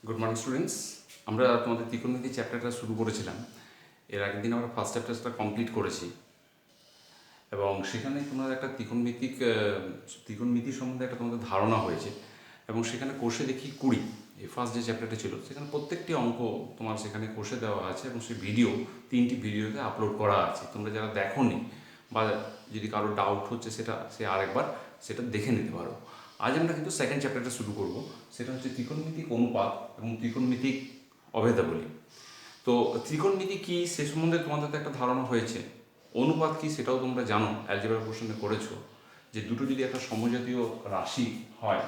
Good morning students. আমরা তোমাদের ত্রিকোণমিতি চ্যাপ্টারটা শুরু করেছিলাম। এর আগের দিন আমরা ফার্স্ট চ্যাপ্টারটা কমপ্লিট করেছি এবং সেখানে তোমাদের একটা ত্রিকোণমিতি সম্বন্ধে একটা তোমাদের ধারণা হয়েছে এবং সেখানে কোষে দেখি 20 এই ফার্স্ট যে চ্যাপ্টারটা ছিল সেখানে প্রত্যেকটি অঙ্ক তোমার সেখানে কোষে দেওয়া আছে এবং সেই ভিডিও 3টি ভিডিওতে আপলোড করা আছে। তোমরা যারা দেখোনি বা যদি কারো ডাউট হচ্ছে সে আরেকবার সেটা দেখে নিতে পারো। আজ আমরা কিন্তু সেকেন্ড চ্যাপ্টারটা শুরু করব, সেটা হচ্ছে ত্রিকোণমিতিক অনুপাত এবং ত্রিকোণমিতিক অভেদাবলী। তো ত্রিকোণমিতি কী সে সম্বন্ধে তোমাদের তো একটা ধারণা হয়েছে। অনুপাত কী সেটাও তোমরা জানো, অ্যালজেব্রা কোশ্চেনে করেছো যে দুটো যদি একটা সমজাতীয় রাশি হয়,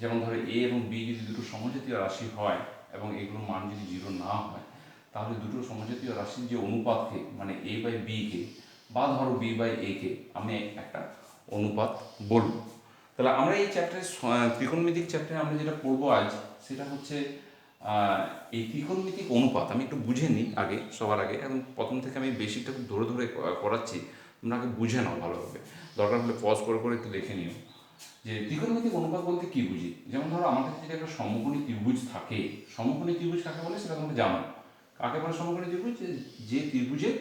যেমন ধরো এ এবং বি যদি দুটো সমজাতীয় রাশি হয় এবং এগুলোর মান যদি 0 না হয়, তাহলে দুটো সমজাতীয় রাশির যে অনুপাতকে মানে এ বাই বিকে বা ধরো বি বাই একে আমি একটা অনুপাত বলবো। তাহলে আমরা এই চ্যাপ্টারে ত্রিকোণমিতিক চ্যাপ্টারে আমরা যেটা পড়বো আজ সেটা হচ্ছে এই ত্রিকোণমিতিক অনুপাত। আমি একটু বুঝে নিই আগে, সবার আগে, এবং প্রথম থেকে আমি বেসিকটা ধরে ধরে করাচ্ছি, তোমরা আগে বুঝে নাও ভালোভাবে, দরকার হলে পজ করে করে একটু দেখে নিও যে ত্রিকোণমিতিক অনুপাত বলতে কী বুঝি। যেমন ধরো আমাদের যদি একটা সমকোণী ত্রিভুজ থাকে, সমকোণী ত্রিভুজ কাকে বলে সেটা তোমরা জানো। কাকে বলে সমকোণী ত্রিভুজ? যে ত্রিভুজের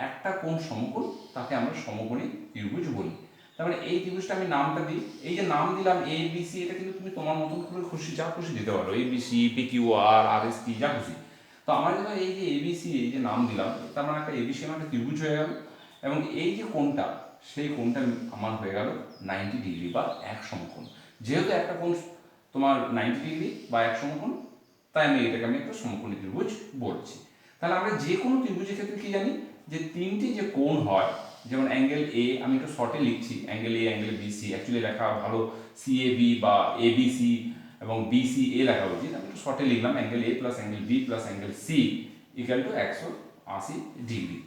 একটা কোণ সমকোণ তাকে আমরা সমকোণী ত্রিভুজ বলি। তার মানে এই ত্রিভুজটা আমি নামটা দিই, এই যে নাম দিলাম এ বি সি, এটা কিন্তু তুমি তোমার মতন করে খুশি যা খুশি দিতে পারো, এ B C P Q R আর এস টি যা খুশি। তো আমার জন্য এই যে এবিসি এই যে নাম দিলাম, তার মানে একটা এবিসি আমার একটা ত্রিভুজ হয়ে গেল এবং এই যে কোণটা সেই কোণটা আমার হয়ে গেল 90 ডিগ্রি বা এক সমকোণ। যেহেতু একটা কোণ তোমার 90 ডিগ্রি বা এক সমকোণ, তাই এটাকে আমি একটা সমকোণী ত্রিভুজ বলছি। তাহলে আমরা যে কোনো ত্রিভুজের ক্ষেত্রে কি জানি যে তিনটি যে কোণ হয়, যেমন অ্যাঙ্গেল এ, আমি একটু শর্টে লিখছি angle A angle BC, actually লেখা ভালো সি এ বি বা এ বি সি এবং বিসি এ লেখা উচিত, আমি একটু শর্টে লিখলাম angle A plus angle B plus angle C equal to 180 degree.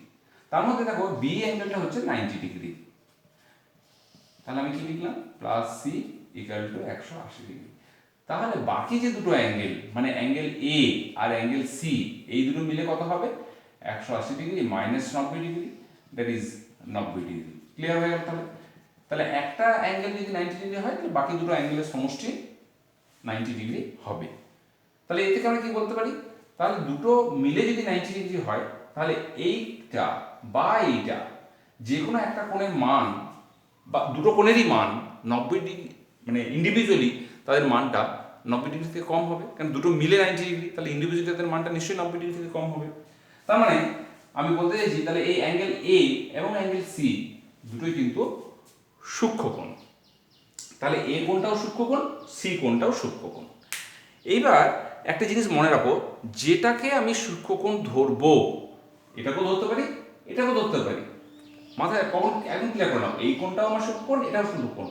তার মধ্যে দেখো বি অ্যাঙ্গেলটা হচ্ছে 90 ডিগ্রি, তাহলে আমি কি লিখলাম plus C equal to 180 degree. তাহলে বাকি যে দুটো অ্যাঙ্গেল মানে অ্যাঙ্গেল এ আর অ্যাঙ্গেল সি, এই দুটো মিলে কত হবে 180 degree minus 90 degree, that is 90 degree. Clear হয়ে গেল? তাহলে একটা অ্যাঙ্গেল যদি 90 ডিগ্রি হয় তাহলে বাকি দুটো অ্যাঙ্গেলের সমষ্টি 90 ডিগ্রি হবে। তাহলে এ থেকে আমরা কি বলতে পারি, তাহলে দুটো মিলে যদি 90 ডিগ্রি হয় তাহলে এইটা বা এইটা যে কোনো একটা কোণের মান বা দুটো কোণেরই মান 90 ডিগ্রি, মানে ইন্ডিভিজুয়ালি তাদের মানটা 90 ডিগ্রি থেকে কম হবে, কারণ দুটো মিলে 90 ডিগ্রি, তাহলে ইন্ডিভিজুয়ালি তাদের মানটা নিশ্চয়ই 90 ডিগ্রি থেকে কম হবে। তার মানে আমি বলতে চাইছি তাহলে এই অ্যাঙ্গেল এ এবং অ্যাঙ্গেল সি দুটোই কিন্তু সূক্ষ্মকোণ। তাহলে এ কোণটাও সূক্ষ্মকোণ, সি কোণটাও সূক্ষ্মকোণ। এইবার একটা জিনিস মনে রাখো, যেটাকে আমি সূক্ষ্মকোণ ধরবো এটাকেও ধরতে পারি, এটাকেও ধরতে পারি। মাথায় কখন একদম ক্লিয়ার করে নাও, এই কোণটাও আমার সূক্ষ্মকোণ, এটাও সূক্ষ্মকোণ।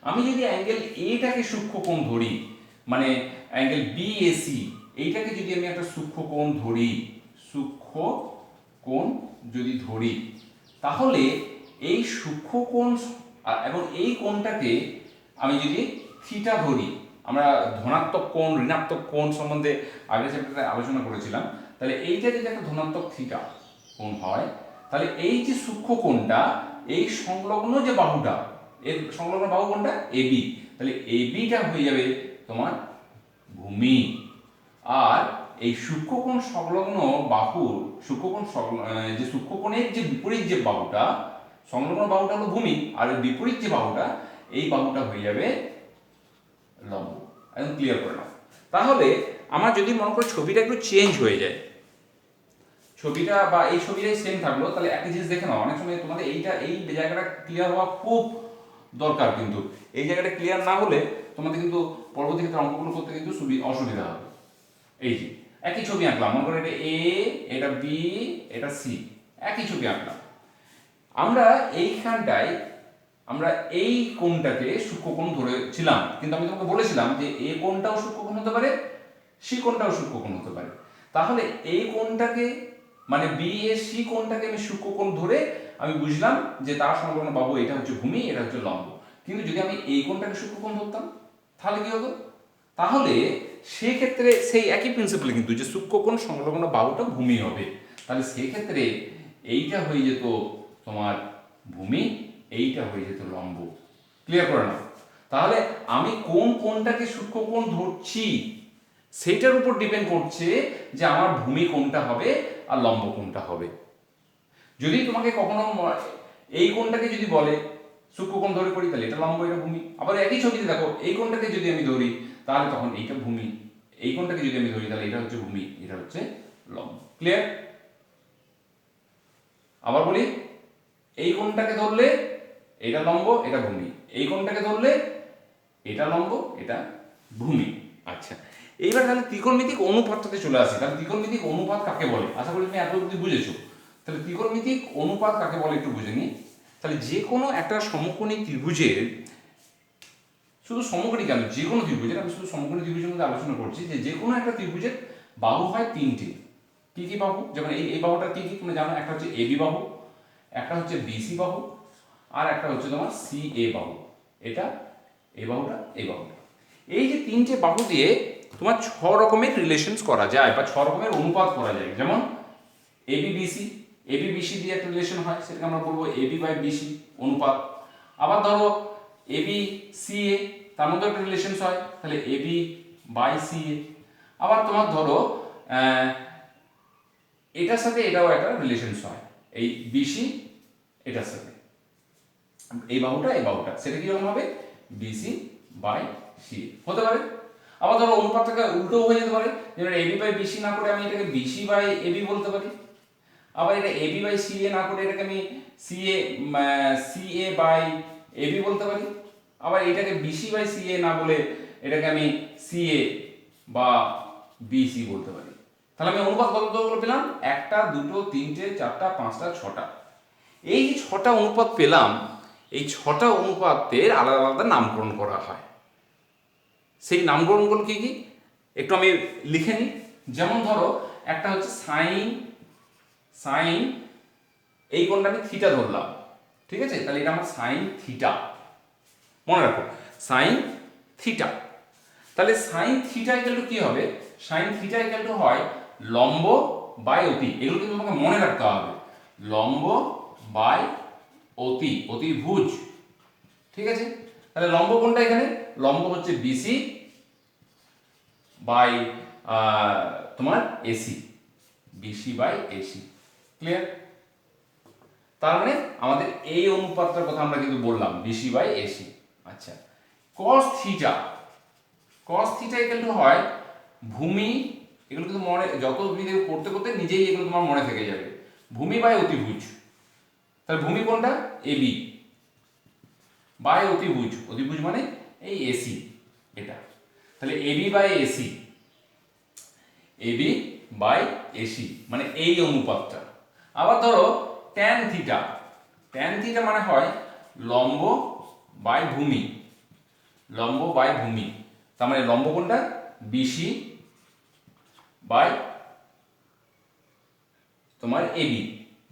আমি যদি অ্যাঙ্গেল এটাকে সূক্ষ্মকোণ ধরি, মানে অ্যাঙ্গেল বি এ সি এইটাকে যদি আমি একটা সূক্ষ্মকোণ ধরি, সূক্ষ্মকোণ যদি ধরি, তাহলে এই সূক্ষ্মকোণ এবং এই কোণটাকে আমি যদি থিটা ধরি, আমরা ধনাত্মক কোণ ঋণাত্মক কোণ সম্বন্ধে আগের চ্যাপ্টারে আলোচনা করেছিলাম, তাহলে এইটা যদি একটা ধনাত্মক থিটা কোণ হয়, তাহলে এই যে সূক্ষ্মকোণটা এই সংলগ্ন যে বাহুটা, এর সংলগ্ন বাহু কোনটা এবি, তাহলে এবিটা হয়ে যাবে তোমার ভূমি। আর এই সূক্ষ্মকোণ সংলগ্ন বাহুর যে সূক্ষ্মকোণের যে বিপরীত যে বাহুটা, সংলগ্ন বাহুটা হলো ভূমি, আর বিপরীত যে বাহুটা এই বাহুটা হয়ে যাবে লম্ব। একদম ক্লিয়ার করে নাও। তাহলে আমার যদি মনে করো ছবিটা একটু চেঞ্জ হয়ে যায়, ছবিটা বা এই ছবিটাই সেম থাকলো, তাহলে একটা জিনিস দেখে নাও, অনেক সময় তোমাদের এই জায়গাটা ক্লিয়ার হওয়া খুব দরকার, কিন্তু এই জায়গাটা ক্লিয়ার না হলে তোমাদের কিন্তু পরবর্তী ক্ষেত্রে অঙ্কগুলো করতে কিন্তু অসুবিধা হবে। এই যে একই ছবি আঁকলাম, মনে করো এটা এ, এটা বি, এটা সি, একই ছবি আঁকলাম। আমরা এইখানটায় আমরা এই কোণটাকে সূক্ষ্মকোণ ধরেছিলাম, কিন্তু আমি তোমাকে বলেছিলাম যে এ কোণটাও সূক্ষ্মকোণ হতে পারে, সি কোণটাও সূক্ষ্মকোণ হতে পারে। তাহলে এই কোণটাকে মানে বি এ সি কোণটাকে আমি সূক্ষ্মকোণ ধরে আমি বুঝলাম যে তার সংলগ্ন বাহু এটা হচ্ছে ভূমি, এটা হচ্ছে লম্ব। কিন্তু যদি আমি এই কোণটাকে সূক্ষ্মকোণ ধরতাম তাহলে কি হতো, তাহলে সেই ক্ষেত্রে সেই একই প্রিন্সিপাল কিন্তু যে সূক্ষ্মকোণ সংলগ্ন বাহুটা ভূমি হবে, তাহলে সেই ক্ষেত্রে এইটা হয়ে যেত তোমার ভূমি, এইটা হয়ে যেত লম্ব। ক্লিয়ার করে নাও। তাহলে আমি কোন কোণটাকে সূক্ষ্মকোণ ধরছি সেইটার উপর ডিপেন্ড করছে যে আমার ভূমি কোনটা হবে আর লম্ব কোনটা হবে। যদি তোমাকে কখনো এই কোণটাকে যদি বলে সূক্ষ্মকোণ ধরে করি তাহলে এটা লম্ব এটা ভূমি, আবার একই ছবিতে দেখো এই কোণটাকে যদি আমি ধরি তাহলে তখন এইটা ভূমি, এই কোণটাকে যদি আমি ধরি তাহলে এটা হচ্ছে ভূমি, এটা হচ্ছে লম্ব। ক্লিয়ার? আবার বলি, এই কোণটাকে ধরলে এটা লম্ব এটা ভূমি, এই কোণটাকে ধরলে এটা লম্ব এটা ভূমি। আচ্ছা, এইবার তাহলে ত্রিকোণমিতিক অনুপাতটাতে চলে আসি। তাহলে ত্রিকোণমিতিক অনুপাত কাকে বলে? আশা করি তুমি এত অবধি বুঝেছো। তাহলে ত্রিকোণমিতিক অনুপাত কাকে বলে একটু বুঝে নিই। তাহলে যে কোনো একটা সমকোণী ত্রিভুজের, শুধু সমকোণী কেন, যে কোনো ত্রিভুজের, আমি শুধু সমকোণী ত্রিভুজের মধ্যে আলোচনা করছি, যে কোনো একটা ত্রিভুজের বাহু হয় তিনটি। কি কি বাহু? যেমন এই বাহুটা কি কি তুমি জানো? একটা হচ্ছে এবি বাহু, একটা হচ্ছে বিসি বাহু, আর একটা হচ্ছে তোমার সি এ বাহু। এটা এই বাহুটা এই বাহুটা। এই যে তিনটে বাহু দিয়ে তোমার 6 রকমের রিলেশনস করা যায় বা 6 রকমের অনুপাত করা যায়। যেমন এবি বিসি, এবি বিসি দিয়ে একটা রিলেশন হয়, সেটাকে আমরা বলবো এবি বাই বিসি অনুপাত। আবার ধরো এবি সি এ, তার মধ্যে একটা রিলেশনস হয়, তাহলে এবি বাই সি এ। আবার তোমার ধরো এটার সাথে এটাও একটা রিলেশনস হয়, এই বিসি এটার সাথে, এই বাহুটা, সেটা কিরকম হবে? বিসি বাই সি হতে পারে। আবার ধরো অনুপাতটাকে উল্টো হয়ে যেতে পারে, যেমন এবি বাই বিসি না করে আমি এটাকে বিসি বাই এবি বলতে পারি। আবার এটা এবি বাই সি এ না করে এটাকে আমি সি এ বাই এবি বলতে পারি। আবার এটাকে বিসি বাই সি এ না বলে এটাকে আমি সি এ বা বিসি বলতে পারি। তাহলে আমি অনুপাত কতগুলো পেলাম? 1টা 2টো 3টে 4টা 5টা 6টা। এই যে 6টা অনুপাত পেলাম, এই 6টা অনুপাতের আলাদা আলাদা নামকরণ করা হয়। সেই নামকরণগুলো কি কি একটু আমি লিখে নিই। যেমন ধরো একটা হচ্ছে সাইন, এই কোণটা আমি থিটা ধরলাম, ঠিক আছে? তাহলে এটা আমার সাইন থিটা, মনে রাখো সাইন থিটা। তাহলে সাইন থিটা ইকুয়াল টু কি হবে? সাইন থিটা ইকুয়াল টু হয় লম্ব বাই অতি। এগুলো কিন্তু তোমাকে মনে রাখতে হবে, লম্ব বাই অতিভুজ, ঠিক আছে? তাহলে লম্ব কোনটা এখানে? লম্ব হচ্ছে বিসি বাই তোমার AC, BC by AC. Clear? তার মানে আমাদের এই অনুপাতটার কথা আমরা কিন্তু বললাম, বিসি বাই এসি। আচ্ছা, cos থিটা ইকুয়াল টু হয় ভূমি, এগুলো কিন্তু মনে, যত তুমি করতে করতে নিজেই এগুলো তোমার মনে থেকে যাবে, ভূমি বাই অতিভুজ। তাহলে ভূমি কোনটা? এবি বাই অতিভুজ মানে এই এসি এটা। তাহলে এবি বাই এসি মানে এই অনুপাতটা। আবার ধরো ট্যান থিটা মানে হয় লম্ব বাই ভূমি, তার মানে লম্ব কোনটা? বিসি বাই তোমার AB,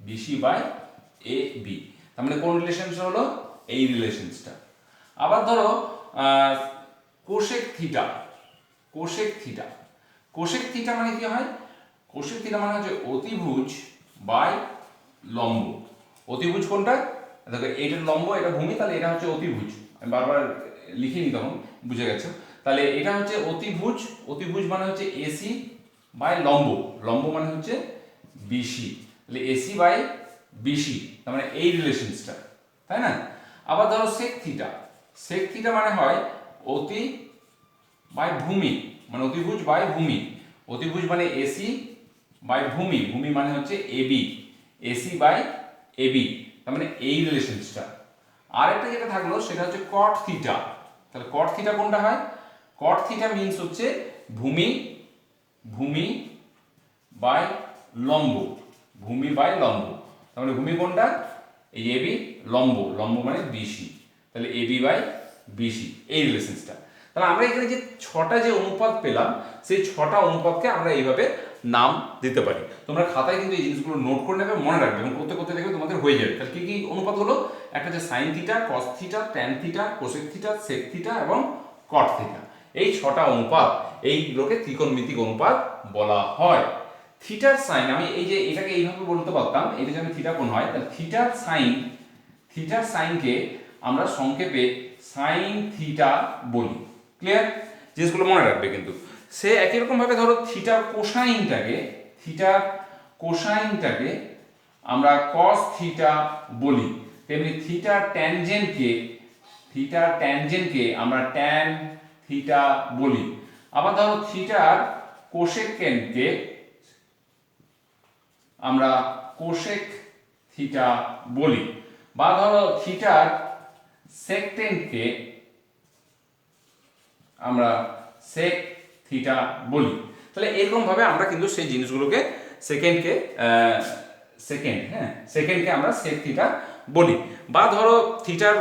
BC by A B. তার মানে কোন রিলেশনটা হলো? এই রিলেশনসটা। আবার ধরো কোসেক থিটা মানে কি হয়? কোসেক থিটা মানে হচ্ছে অতিভুজ বাই লম্ব। অতিভুজ কোনটা? দেখো এটা লম্ব এটা ভূমি, তাহলে এটা হচ্ছে অতিভুজ। আমি বারবার লিখিনি তখন, বুঝে গেছো? তাহলে এটা হচ্ছে অতিভুজ মানে হচ্ছে এসি বাই লম্ব মানে হচ্ছে বিসি, তাহলে এসি বাই বিসি, তার মানে এই রিলেশনসটা, তাই না? আবার ধরো সেক থিটা মানে হয় অতি বাই ভূমি, মানে অতিভুজ বাই ভূমি। অতিভুজ মানে এসি বাই ভূমি মানে হচ্ছে এবি, এসি বাই এবি, তার মানে এই রিলেশনসটা। আর একটা যেটা থাকলো সেটা হচ্ছে কট থিটা। তাহলে কট থিটা কোনটা হয়? কট থিটা মিন্স হচ্ছে ভূমি বাই লম্ব, তার মানে ভূমি কোনটা? এই এবি, লম্ব মানে বিসি, তাহলে এবি বাই বিসি, এই রিলেশনসটা। তাহলে আমরা এখানে যে 6টা যে অনুপাত পেলাম, সেই 6টা অনুপাতকে আমরা এইভাবে নাম দিতে পারি। তোমরা খাতায় কিন্তু এই জিনিসগুলো নোট করে নেবে, মনে রাখবে, এবং করতে করতে দেখবে তোমাদের হয়ে যাবে। তাহলে কি কি অনুপাত হলো? একটা হচ্ছে sine theta, cos theta, tan theta, cosec theta, sec theta এবং কট থিটা। এই 6টা অনুপাত, এইগুলোকে ত্রিকোণমিতিক অনুপাত বলা হয়। থিটার সাইন, আমি এই যে এটাকে এইভাবে বলতে পারতাম, এটা যদি থিটা কোণ হয়, তাহলে থিটার সাইনকে আমরা সংক্ষেপে সাইন থিটা বলি। ক্লিয়ার? জিনিসগুলো মনে রাখবে কিন্তু। সে একই রকম ভাবে ধরো থিটার কোসাইনটাকে আমরা cos থিটা বলি, তেমনি থিটার ট্যানজেন্টকে আমরা ট্যান থিটা বলি। আবার ধরো থিটার কোসেকেন্টকে আমরা কোসেক থিটা বলি, বা ধরো থিটার সেকটেন্টকে আমরা সেক থিটা বলি। তাহলে এরকম ভাবে আমরা কিন্তু সেই জিনিসগুলোকে সেকেন্ডকে আমরা সেক থিটা বলি। বা ধরো থিটার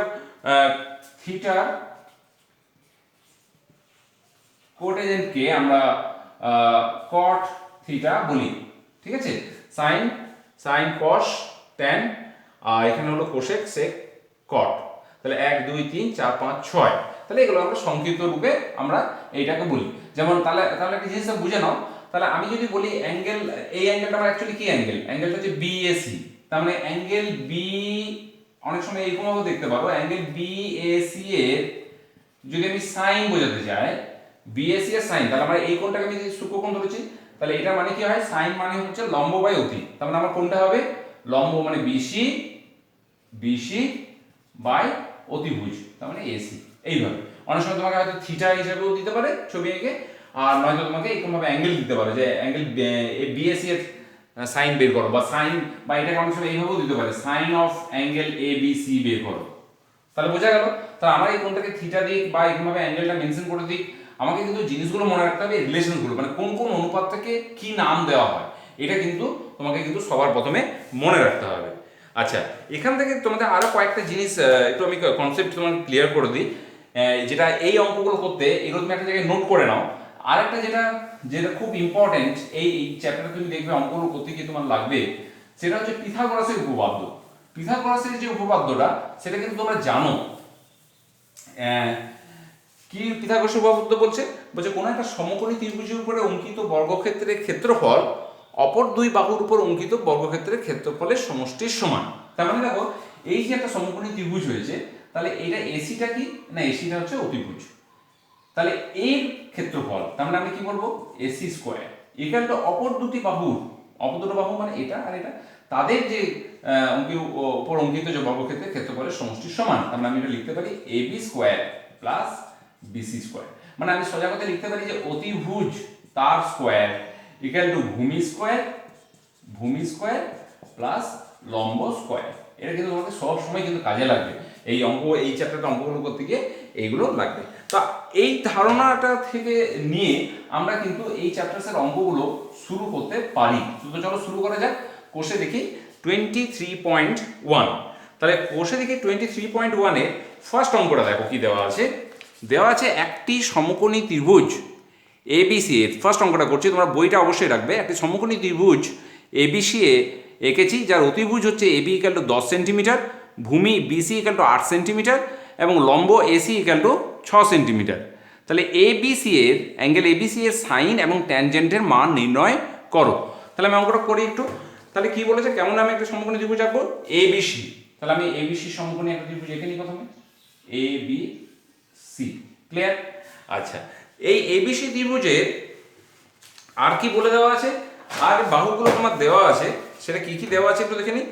কোটেজেন্টকে আমরা কট থিটা বলি, ঠিক আছে? সাইন কস ট্যান, আর এখানে হলো কোসেক সেক কট। তাহলে 1 2 3 4 5 6, তাহলে এগুলো আমরা সংক্ষিপ্ত রূপে আমরা এইটাকে বলি। যেমন তাহলে একটা জিনিস বুঝে নাও, তাহলে আমি যদি বলি অ্যাঙ্গেল, এই অ্যাঙ্গেলটা আমার অ্যাকচুয়ালি কি অ্যাঙ্গেলটা হচ্ছে বিএসি। তার মানে অ্যাঙ্গেল বি, অনেক সময় এইরকমভাবে দেখতে পারো, অ্যাঙ্গেল বিএসি এর যদি আমি সাইন বোঝাতে চাই, বিএসি এর সাইন, তাহলে আমরা এই কোণটাকে আমি যদি সূক্ষ্মকোণ ধরেছি, তাহলে এটা মানে কি হয়, সাইন মানে হচ্ছে লম্ব বাই অতি। তার মানে আমার কোনটা হবে, লম্ব মানে বিসি বাই অতিভুজ, তার মানে এসি। এইভাবে অনেক সময় তোমাকে হয়তো থিটা হিসাবেও দিতে পারে ছবি এঁকে, আর নয়তো তোমাকে এরকম ভাবে অ্যাঙ্গেল দিতে পারে যে অ্যাঙ্গেল বিএসি এর সাইন বের করো, বা সাইন, বা এটাকে অনেক সময় এইভাবেও দিতে পারে সাইন অফ অ্যাঙ্গেল এবিসি বের করো। তাহলে বোঝা গেল। তাহলে আমার এই কোনটাকে থিটা দিক বা এরকম ভাবে অ্যাঙ্গেলটা মেনশন করে দিক, আমাকে কিন্তু জিনিসগুলো মনে রাখতে হবে, রিলেশনগুলো, মানে কোন কোন অনুপাত থেকে কি নাম দেওয়া হয়, এটা কিন্তু তোমাকে কিন্তু সবার প্রথমে মনে রাখতে হবে। আচ্ছা, এখান থেকে তোমাদের আরো কয়েকটা জিনিস একটু আমি কনসেপ্ট তোমাকে ক্লিয়ার করে দিই, যেটা এই অঙ্কগুলো করতে এগুলো তুমি একটা জায়গায় নোট করে নাও। আরেকটা যেটা খুব ইম্পর্টেন্ট, এই চ্যাপ্টারে তুমি দেখবে অঙ্কগুলো করতে গিয়ে তোমার লাগবে, সেটা হচ্ছে পিথাগোরাসের উপপাদ্য। পিথাগোরাসের যে উপপাদ্যটা, সেটা কিন্তু তোমরা জানো। কি পিথাগোরাসের উপপাদ্য বলছে কোন একটা সমকোণী ত্রিভুজের উপরে অঙ্কিত বর্গক্ষেত্রের ক্ষেত্রফল অপর দুই বাহুর উপর অঙ্কিত বর্গক্ষেত্রের ক্ষেত্রফলের সমষ্টির সমান। তার মানে দেখো, এই যে একটা সমকোণী ত্রিভুজ হয়েছে, তাহলে এটা এসিটা কি না, এসিটা হচ্ছে অতিভুজ। তাহলে এর ক্ষেত্রফল, তার মানে আমি কি বলবো, এসি স্কোয়ার ইকুয়াল টু অপর দুটো বাহু মানে এটা আর এটা, তাদের যে উপর অঙ্কিত যে বর্গক্ষেত্রের ক্ষেত্রফলের সমষ্টির সমান। তার মানে আমি এটা লিখতে পারি AB square plus BC square. মানে আমি সোজা কথা লিখতে পারি যে অতিভুজ তার স্কোয়ার ইকুয়াল টু ভূমি স্কোয়ার প্লাস লম্ব স্কোয়ার। এটা কিন্তু তোমাকে সব সময় কিন্তু কাজে লাগবে, এই চ্যাপ্টারটা অঙ্কগুলো করতে গিয়ে এইগুলো লাগবে। তো এই ধারণাটা থেকে নিয়ে আমরা কিন্তু এই চ্যাপ্টারের অঙ্কগুলো শুরু করতে পারি। তো চলো শুরু করা যাক। কোষে দেখি 23.1। তাহলে কোষে দেখি 23.1 এর ফার্স্ট অঙ্কটা দেখো কি দেওয়া আছে। একটি সমকোণী ত্রিভুজ এবিসি এর, ফার্স্ট অঙ্কটা করছি, তোমরা বইটা অবশ্যই রাখবে। একটি সমকোণী ত্রিভুজ এবিসি এ এঁকেছি, যার অতিভুজ হচ্ছে এবি ইকুয়াল টু 10 সেন্টিমিটার, ভূমি বিসি ইকুয়াল টু 8 সেন্টিমিটার এবং লম্ব এসি ইকুয়াল টু 6 সেন্টিমিটার। তাহলে এবিসি এর অ্যাঙ্গেল এবিসি এর সাইন এবং ট্যানজেন্টের মান নির্ণয় করো। তাহলে আমি অঙ্কটা করি একটু। তাহলে কি বলেছে, কেমন আমি একটা সমকোণী ত্রিভুজ আঁকবো, এবিসি। তাহলে আমি এবিসি সমকোণী একটা ত্রিভুজ এঁকে নিই প্রথমে, এবিসি। ক্লিয়ার? আচ্ছা, এই এবিসি ত্রিভুজের আর কি বলে দেওয়া আছে, আর বাহুগুলো তোমার দেওয়া আছে, সেটা কি কি দেওয়া আছে একটু দেখে নিই।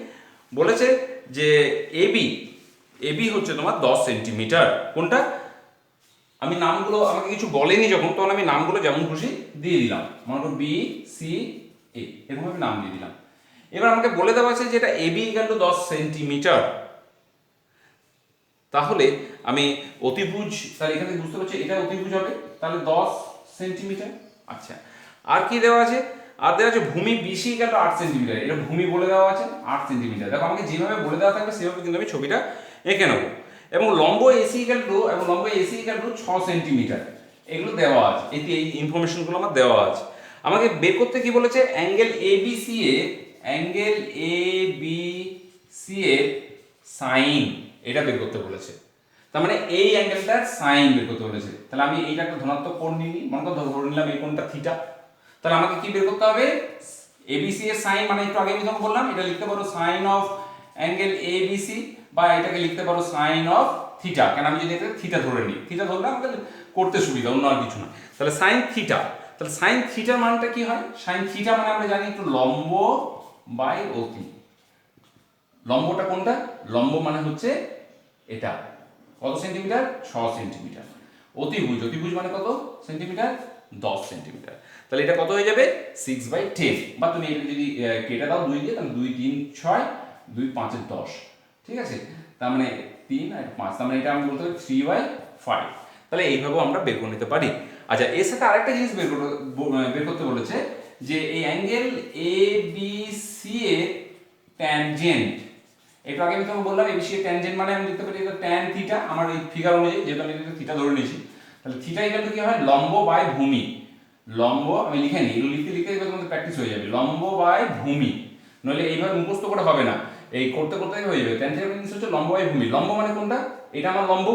বলেছে যে এবি হচ্ছে তোমার 10 সেন্টিমিটার। কোনটা, আমি নামগুলো, আমাকে কিছু বলেনি যখন, তখন আমি নামগুলো যেমন খুশি দিয়ে দিলাম, মনে করো বি সি এ, এরকম আমি নাম দিয়ে দিলাম। এবার আমাকে বলে দেওয়া আছে যে এটা এবি ইকুয়াল টু 10 সেন্টিমিটার। তাহলে আমি অতিভুজ, তাহলে এখানে বুঝতে পারছি এটা অতিভুজ হবে, তাহলে 10 সেন্টিমিটার। আচ্ছা, আর কি দেওয়া আছে, আর দেওয়া আছে ভূমি বিসি ইকুয়াল টু 8 সেন্টিমিটার। এটা ভূমি বলে দেওয়া আছে 8 সেন্টিমিটার। দেখো, আমাকে যেভাবে বলে দেওয়া থাকবে সেভাবে কিন্তু আমি ছবিটা এঁকে নেবো। এবং লম্ব এসি ইকুয়াল টু 6 সেন্টিমিটার, এগুলো দেওয়া আছে, এই ইনফরমেশনগুলো আমার দেওয়া আছে। আমাকে বের করতে কি বলেছে, অ্যাঙ্গেল এবিসি এর সাইন, এটা বের করতে বলেছে। তার মানে এই অ্যাঙ্গেলটার সাইন বের করতে বলেছে। তাহলে আমি এইটা একটা ধনাত্মক কোণ নিই, মনে করো ধরে নিলাম এই কোণটা থিটা। তাহলে আমাকে কি বের করতে হবে, এবিসি এর সাইন, মানে একটু আগে আমি যখন বললাম, এটা লিখতে পারো সাইন অফ অ্যাঙ্গেল এবিসি, বা এটাকে লিখতে পারো সাইন অফ থিটা। কেন, আমি যদি এটা থিটা ধরে নিই, থিটা ধরলে আমাকে করতে সুবিধা, অন্য আর কিছু না। তাহলে সাইন থিটা, তাহলে সাইন থিটার মানটা কি হয়? সাইন থিটা মানে আমরা জানি একটু লম্ব বাই অতি। লম্বটা কোনটা? লম্ব মানে হচ্ছে এটা, কত সেন্টিমিটার? 6 সেন্টিমিটার। অতিভুজ, অতিভুজ মানে কত সেন্টিমিটার? 10 সেন্টিমিটার। তাহলে এটা কত হয়ে যাবে? 6/10, বা তুমি এটা যদি কেটে দাও 2 দিয়ে, তাহলে 2 3 6, 2 5 10, ঠিক আছে? তার মানে 3 আর 5, তার মানে এটা আমি বলতে পারি 3/5। তাহলে এইভাবেও আমরা বের করে নিতে পারি। আচ্ছা, এর সাথে আরেকটা জিনিস বের করতে বলেছে, যে এই অ্যাঙ্গেল এ বি সি এর ট্যানজেন্ট। একটু আগে আমি তোমাকে বললাম এবিসি এর ট্যানজেন্ট মানে আমি লিখতে পারি এটা ট্যান থিটা, আমার এই ফিগার অনুযায়ী, যেহেতু আমি এটা থিটা ধরে নিয়েছি, তাহলে থিটা ইকুয়াল টু কি হয়? লম্ব বাই ভূমি। লম্ব আমি লিখে নিই, এগুলো লিখতে লিখতে এবার তোমাদের প্র্যাকটিস হয়ে যাবে। লম্ব বাই ভূমি, নইলে এইভাবে মুখস্থ করে হবে না, এই করতে করতে হয়ে যাবে। ট্যান থিটা জিনিস হচ্ছে লম্ব বাই ভূমি। লম্ব মানে কোনটা? এটা আমার লম্ব,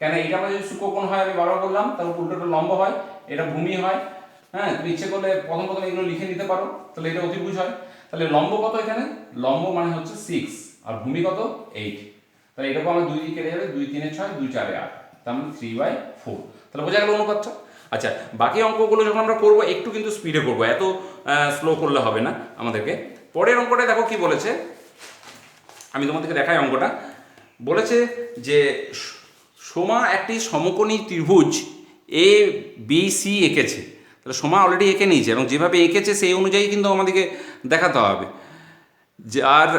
কেন এটা আমার যদি সূক্ষ্মকোণ হয়, আমি বারবার বললাম, তাহলে উল্টোটা লম্ব হয়, এটা ভূমি হয়। হ্যাঁ, তুমি ইচ্ছে করলে প্রথম প্রথম এগুলো লিখে নিতে পারো, তাহলে এটা অতিভুজ হয়। তাহলে লম্ব কত এখানে? লম্ব মানে হচ্ছে 6, আর ভূমি কত? 8। তাহলে এটাকে আমার 2 দিয়ে কেটে যাবে, 2 3 6, 2 4 8, তার মানে 3/4। তাহলে বোঝা গেল অনুপাতটা? আচ্ছা, বাকি অঙ্কগুলো যখন আমরা করবো একটু কিন্তু স্পিডে করবো, এত স্লো করলে হবে না আমাদেরকে। পরের অঙ্কটা দেখো কি বলেছে, আমি তোমাদেরকে দেখাই অঙ্কটা। বলেছে যে সোমা একটি সমকোণী ত্রিভুজ এ বি সি এঁকেছে। তাহলে সোমা অলরেডি এঁকে নিয়েছে, এবং যেভাবে এঁকেছে সেই অনুযায়ী কিন্তু আমাদেরকে দেখাতে হবে। যে আর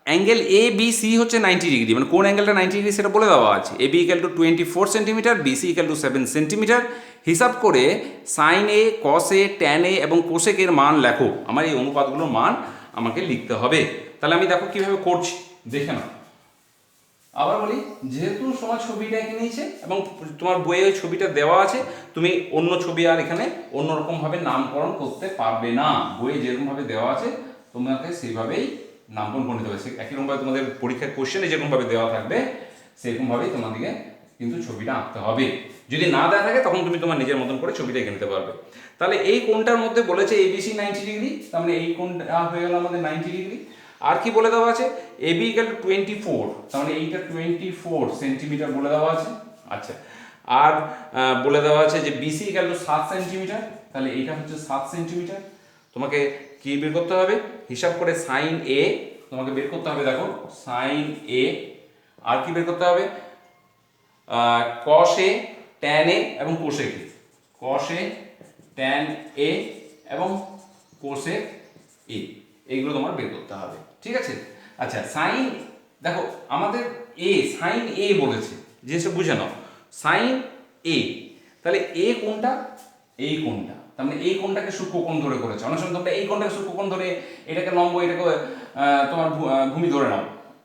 অ্যাঙ্গেল এ বি সি হচ্ছে 90 ডিগ্রি, মানে কোন অ্যাঙ্গেলটা 90 ডিগ্রি সেটা বলে দেওয়া আছে। A B equal to 24 centimetre, BC equal to 7 centimetre. হিসাব করে sign A, cos A, tan A এবং কোসেক এর মান লেখো। আমার এই অনুপাতগুলোর মান আমাকে লিখতে হবে। তাহলে আমি দেখো কিভাবে করছি, দেখে নাও। আবার বলি, যেহেতু তোমার ছবিটা এঁকে নিয়েছে এবং তোমার বইয়ে ওই ছবিটা দেওয়া আছে, তুমি অন্য ছবি আর এখানে অন্যরকমভাবে নামকরণ করতে পারবে না। বইয়ে যেরকমভাবে দেওয়া আছে তোমাকে সেইভাবেই নামকরণ করে নিতে হবে। একইরকমভাবে তোমাদের পরীক্ষার কোশ্চেনে যেরকমভাবে দেওয়া থাকবে সেরকমভাবেই তোমাদেরকে কিন্তু ছবিটা আঁকতে হবে। যদি না দেওয়া থাকে তখন তুমি তোমার নিজের মতন করে ছবিটা এঁকে নিতে পারবে। তাহলে এই কোণটার মধ্যে বলেছে এবিসি 90 ডিগ্রি, তার মানে এই কোণটা হয়ে গেল আমাদের 90 ডিগ্রি। আর কি বলে দেওয়া আছে? এবি ইকাল টু 24, তার মানে এইটা 24 সেন্টিমিটার বলে দেওয়া আছে। আচ্ছা, আর বলে দেওয়া আছে যে বিসি ইকাল টু 7 সেন্টিমিটার, তাহলে এইটা হচ্ছে 7 সেন্টিমিটার। তোমাকে কি বের করতে হবে? হিসাব করে সাইন এ তোমাকে বের করতে হবে। দেখো সাইন এ, আর কি বের করতে হবে? কস এ, ট্যান এ এবং cosec A. Cos A, tan A এবং কোসেক এ, এইগুলো তোমার বের করতে হবে, ঠিক আছে? আচ্ছা, সাইন দেখো আমাদের এ, সাইন এ বলেছে, জিনিসটা বুঝে নাও। সাইন এ, তাহলে এ কোনটা? এই কোনটা, তার মানে এই কোনটাকে সূক্ষ্মকোণ ধরে করেছে। অনেক সময় তোমরা এই কোনটাকে সূক্ষ্মকোণ ধরে, এটাকে লম্ব, এটাকে তোমার ভূমি ধরে নাও।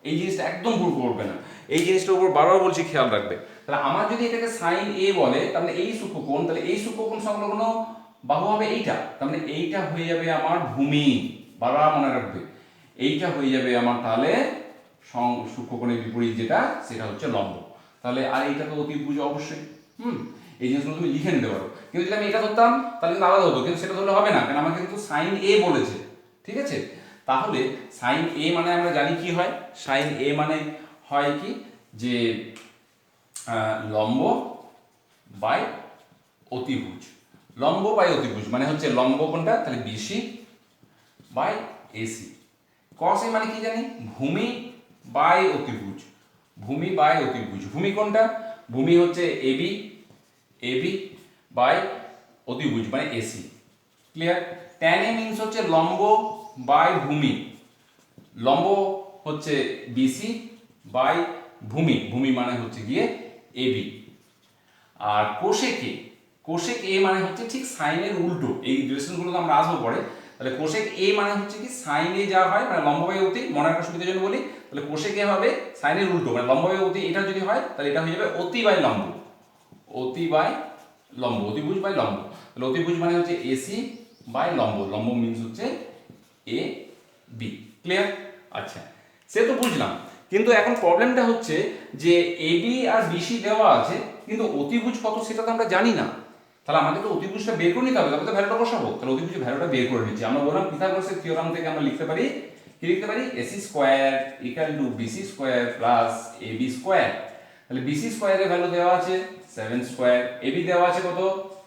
এই জিনিসটা একদম ভুল করবে না, এই জিনিসটার উপর বারবার বলছি, খেয়াল রাখবে। তাহলে আমার যদি এটাকে সাইন এ বলে, তাহলে এই সূক্ষ্মকোণ, তাহলে এই সূক্ষ্মকোণ সংলগ্ন বাহু হবে এইটা, তার মানে এইটা হয়ে যাবে আমার ভূমি। বারবার মনে রাখবে, এইটা হয়ে যাবে আমার তাহলে সূক্ষ্মকোণের বিপরীত যেটা, সেটা হচ্ছে লম্ব। তাহলে আর এইটা তো অতিভুজ অবশ্যই। এই জিনিসগুলো তুমি লিখে নিতে পারো। কিন্তু যদি আমি এটা ধরতাম তাহলে কিন্তু আলাদা হতো, কিন্তু সেটা ধরলে হবে না, কারণ আমাকে কিন্তু সাইন এ বলেছে, ঠিক আছে? তাহলে সাইন এ মানে আমরা জানি কি হয়। সাইন এ মানে হয় কি, যে লম্ব বাই অতিভুজ। লম্ব বাই অতিভুজ মানে হচ্ছে লম্ব কোনটা, তাহলে বিসি বাই এসি। কস এ মানে কি জানি, ভূমি বাই অতিভুজ। ভূমি বাই অতিভুজ, ভূমি কোনটা? ভূমি হচ্ছে এবি, এবি বাই অতিভুজ মানে AC. Clear? Tan a means হচ্ছে লম্ব বাই ভূমি। লম্ব হচ্ছে বিসি বাই ভূমি, ভূমি মানে হচ্ছে গিয়ে এবি। আর কোসেক এ, কোসেক এ মানে হচ্ছে ঠিক সাইনের উল্টো। এই রিলেশনগুলো আমরা আসবো পরে। তাহলে কোসেক এ মানে হচ্ছে কি সাইন এ যা হয়, মানে লম্ব বাই অতি, মনে রাখার সুবিধার জন্য বলি, তাহলে কোসেক এ হবে সাইনের উল্টো, মানে লম্ব বাই অতি। এটা যদি হয় তাহলে এটা হয়ে যাবে অতি বাই লম্ব, অতি বাই লম্ব, অতিভুজ বাই লম্ব। তাহলে অতিভুজ মানে হচ্ছে এসি বাই লম্ব, লম্ব মিনস হচ্ছে এ বি। ক্লিয়ার? আচ্ছা, সে তো বুঝলাম, কিন্তু এখন প্রবলেমটা হচ্ছে যে এবি আর বিসি দেওয়া আছে, কিন্তু অতিভুজ কত সেটা তো আমরা জানি না। তাহলে আমাদের তো অতিভুজটা বের করে নিতে হবে, তারপরে তো ভ্যালুটা বসাবো। তাহলে অতিভুজের ভ্যালুটা বের করে নিচ্ছি। আমরা বললাম পিথাগোরাসের থিওরাম থেকে আমরা লিখতে পারি, কি লিখতে পারি? AC square equal to BC square plus AB square. তাহলে বিসি স্কোয়ারের ভ্যালু দেওয়া আছে 7 স্কোয়ার, এবি দেওয়া আছে কত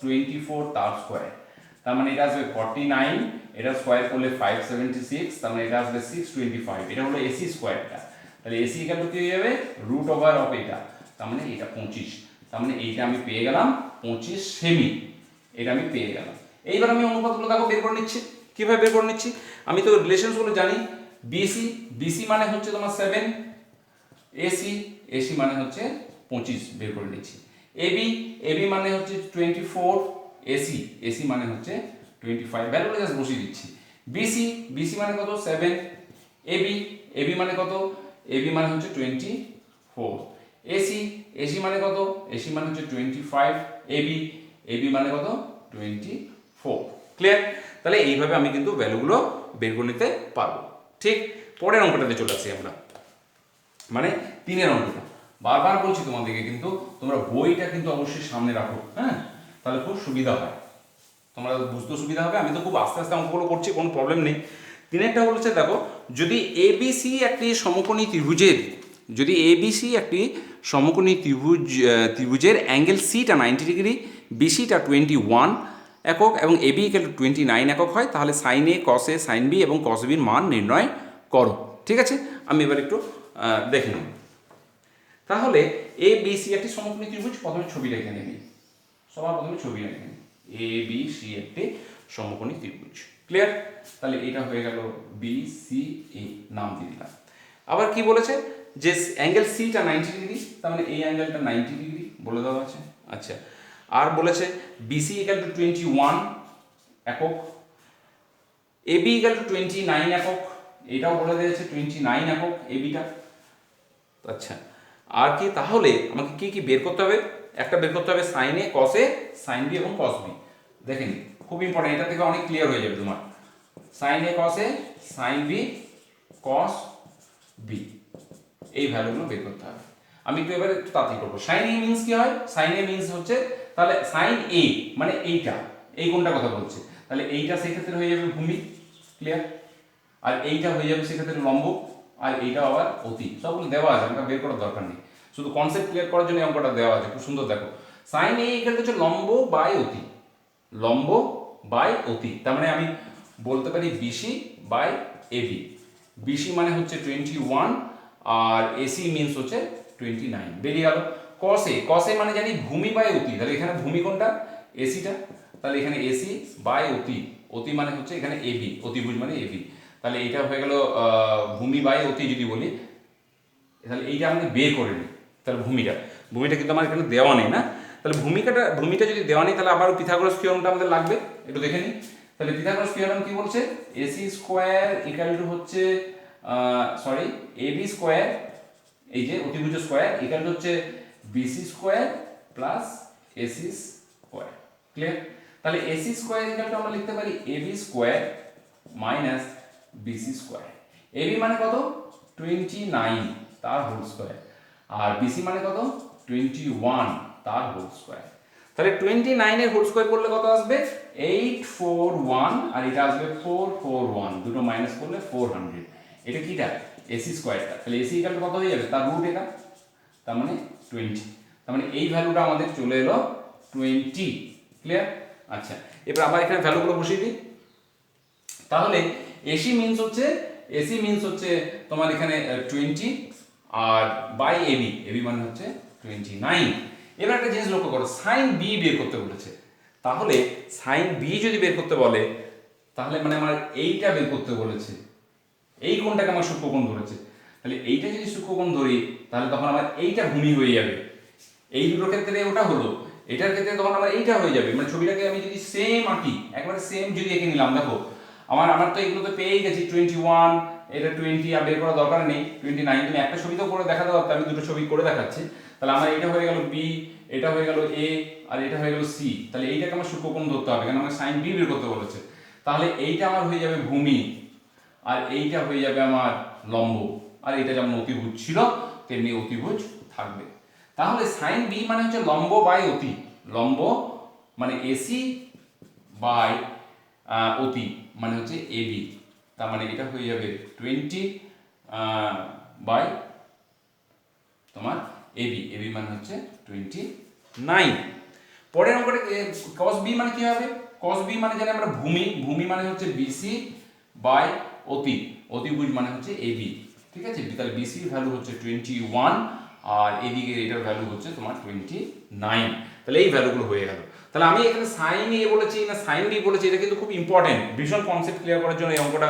24 তার স্কোয়ার। তার মানে এটা আসবে 49, এটা স্কোয়ার করলে 576, তার মানে এটা আসবে 625, এটা হলো এসি স্কোয়ারটা। তাহলে এসি ইকুয়াল টু কি হয়ে যাবে রুট ওভার অফ এটা, তার মানে এটা 25, তার মানে এইটা আমি পেয়ে গেলাম 25 সেমি, এটা আমি পেয়ে গেলাম। এইবার আমি অনুপাতগুলো দেখো বের করে নিচ্ছি। কিভাবে বের করে নিচ্ছি, আমি তো রিলেশনসগুলো জানি। বিসি, বিসি মানে হচ্ছে তোমার 7, এসি, এসি মানে হচ্ছে 25 বের করে নিচ্ছি। এবি, এবি মানে হচ্ছে 24, এসি, এসি মানে হচ্ছে 25, ভ্যালুটা জাস্ট বসিয়ে দিচ্ছি। বিসি, বিসি মানে কত 7, এবি, এবি মানে কত, এবি মানে হচ্ছে 24, এসি, এসি মানে কত, এসি মানে হচ্ছে 25, এবি, এবি মানে কত 24। ক্লিয়ার? তাহলে এইভাবে আমি কিন্তু ভ্যালুগুলো বের করে নিতে পারবো। ঠিক, পরের অঙ্কটাতে চলে আসি আমরা, মানে 3-এর অঙ্কটা। বারবার বলছি তোমাদেরকে, কিন্তু তোমরা বইটা কিন্তু অবশ্যই সামনে রাখো, হ্যাঁ, তাহলে খুব সুবিধা হয়, তোমরা বুঝতে সুবিধা হবে। আমি তো খুব আস্তে আস্তে অঙ্কগুলো করছি, কোনো প্রবলেম নেই। 3-এরটা বলেছে দেখো, যদি এবিসি একটি সমকোণী ত্রিভুজের, যদি এবিসি একটি সমকোণী ত্রিভুজের অ্যাঙ্গেল সিটা 90 ডিগ্রি, বিসিটা 21 একক এবং এবি ইকুয়াল টু 29 একক হয়, তাহলে সাইন এ, কস এ, সাইন বি এবং কস বির মান নির্ণয় করো। ঠিক আছে, আমি এবার একটু দেখে নিই। তাহলে এ বি সি একটি সমকোণী ত্রিভুজ, প্রথমে ছবিটা এঁকে নিই, সবার প্রথমে ছবি এঁকে নিই। এ বি সি একটি সমকোণী ত্রিভুজ। ক্লিয়ার? তাহলে এটা হয়ে গেল বি সি এ, নাম দিয়ে দিলাম। আবার কি বলেছে, যে অ্যাঙ্গেল সিটা 90 ডিগ্রি, তার মানে এই অ্যাঙ্গেলটা 90 ডিগ্রি বলে দেওয়া আছে। আচ্ছা, আর বলেছে বিসি ইকুয়াল টু 21 একক, এবি ইকুয়াল টু 29 একক, এটাও বলে দিয়েছে 29 একক এবিটা। আচ্ছা, আর কি, তাহলে আমাকে কি কি বের করতে হবে, একটা বের করতে হবে সাইন এ, কস এ, সাইন বি এবং কস বি। দেখেন খুব ইম্পর্টেন্ট, এটা থেকে অনেক ক্লিয়ার হয়ে যাবে তোমার। সাইন এ, কস এ, সাইন বি, কস বি, এই ভ্যালুগুলো বের করতে হবে। আমি একটু এবারে একটু তাড়াতাড়ি করবো। সাইন এ মিন্স কি হয়, সাইন এ মিন্স হচ্ছে, তাহলে সাইন এ মানে এইটা, এই কোনটা কথা বলছে, তাহলে এইটা সেক্ষেত্রে হয়ে যাবে ভূমি। ক্লিয়ার? আর এইটা হয়ে যাবে সেক্ষেত্রে লম্ব, আর এইটা আবার অতি। সবগুলো দেওয়া আছে, আমাকে বের করার দরকার নেই, শুধু কনসেপ্ট ক্লিয়ার করার জন্য অঙ্কটা দেওয়া আছে, খুব সুন্দর। দেখো সাইন এ এখানে হচ্ছে লম্ব বাই অতি, লম্ব বাই অতি, তার মানে আমি বলতে পারি বিসি বাই এবি। বিসি মানে হচ্ছে 21 আর এসি মিন্স হচ্ছে 29, বেরিয়ে গেল। কসে, কসে মানে জানি ভূমি বাই অতি, তাহলে এখানে ভূমি কোনটা, এসিটা, তাহলে এখানে এসি বাই অতি, অতি মানে হচ্ছে এখানে এবি, অতিভুজ মানে এবি, তাহলে এইটা হয়ে গেল ভূমি বাই অতি যদি বলি, তাহলে এইটা আমাকে বের করে নিই। তাহলে ভূমিটা, ভূমিটা কিন্তু আমার এখানে দেওয়া নেই না, তাহলে ভূমিটা যদি দেওয়া নেই, তাহলে আবার পিথাগোরাস থিওরেমটা আমাদের লাগবে, একটু দেখে নিই। তাহলে পিথাগোরাস থিওরেম কি বলছে, এসি স্কোয়ার ইকুয়াল টু হচ্ছে সরি এবি স্কোয়ার, এই যে অতিভুজ স্কোয়ার ইকুয়াল টু হচ্ছে BC square plus AC square. Clear? তাহলে এসি স্কোয়ার ইকুয়াল টু আমরা লিখতে পারি AB square minus BC square. AB মানে কত 29 তার হোল স্কোয়ার, আর বিসি মানে কত 21 তার হোল স্কোয়ার। তাহলে 29 এর হোল স্কোয়ার করলে কত আসবে 841, আর এটা আসবে 441, দুটো মাইনাস করলে 400। এটা কিটা এসি স্কোয়ারটা, তাহলে এসি ইকুয়াল টু কত হয়ে যাবে, তার রুট এটা, তার মানে 20, তার মানে এই ভ্যালুটা আমাদের চলে এলো 20। ক্লিয়ার? আচ্ছা, এবার আবার এখানে ভ্যালুগুলো বসিয়ে দিই। তাহলে এসি মিন্স হচ্ছে, এসি মিন্স হচ্ছে তোমার এখানে 20 আর বাই এবি, এবি মানে হচ্ছে 29। এবার একটা জিনিস লক্ষ্য করো, সাইন বি বের করতে বলেছে, তাহলে সাইন বি যদি বের করতে বলে, তাহলে মানে আমার এইটা বের করতে বলেছে, এই কোণটাকে আমার সূক্ষ্মকোণ ধরেছে, তাহলে এইটা যদি সূক্ষ্মকোণ ধরি, তাহলে তখন আমার এইটা ভূমি হয়ে যাবে, এই দুটোর ক্ষেত্রে ওটা হলো, এটার ক্ষেত্রে তখন আমার এইটা হয়ে যাবে। মানে ছবিটাকে আমি যদি সেম আঁকি, একবারে সেম যদি এঁকে নিলাম, দেখো আমার তো এগুলো তো পেয়েই গেছি, 21 এটা 20, আর বের করার দরকার নেই 29। তুমি একটা ছবি তো করে দেখাতে পারতে, আমি দুটো ছবি করে দেখাচ্ছি। তাহলে আমার এটা হয়ে গেল বি, এটা হয়ে গেল এ, আর এটা হয়ে গেল সি। তাহলে এইটাকে আমার সূক্ষ্মকোণ ধরতে হবে, কারণ আমার সাইন বি বের করতে বলেছে। তাহলে এইটা আমার হয়ে যাবে ভূমি, আর এইটা হয়ে যাবে আমার লম্ব, আর এটা যেমন অতিভুজ ছিল তেমনি অতিভুজ থাকবে। তাহলে সাইন বি মানে হচ্ছে লম্ব বাই অতি, লম্ব মানে এসি বাই অতি মানে হচ্ছে এবি, তার মানে এটা হয়ে যাবে 20 বাই তোমার এবি, এবি মানে হচ্ছে 29। পরের অঙ্কটা cos b মানে কি হবে? cos b মানে জানি আমরা ভূমি, ভূমি মানে হচ্ছে BC বাই অতিভুজ মানে হচ্ছে AB, ঠিক আছে? তাহলে BC এর ভ্যালু হচ্ছে 21 আর এদিকে এটার ভ্যালু হচ্ছে তোমার 29। তাহলে এই ভ্যালুগুলো হয়ে গেল। তাহলে আমি এখানে সাইন এ বলেছি না সাইন বি বলেছি, এটা কিন্তু খুব ইম্পর্টেন্ট, ভীষণ কনসেপ্ট ক্লিয়ার করার জন্য এই অঙ্কটা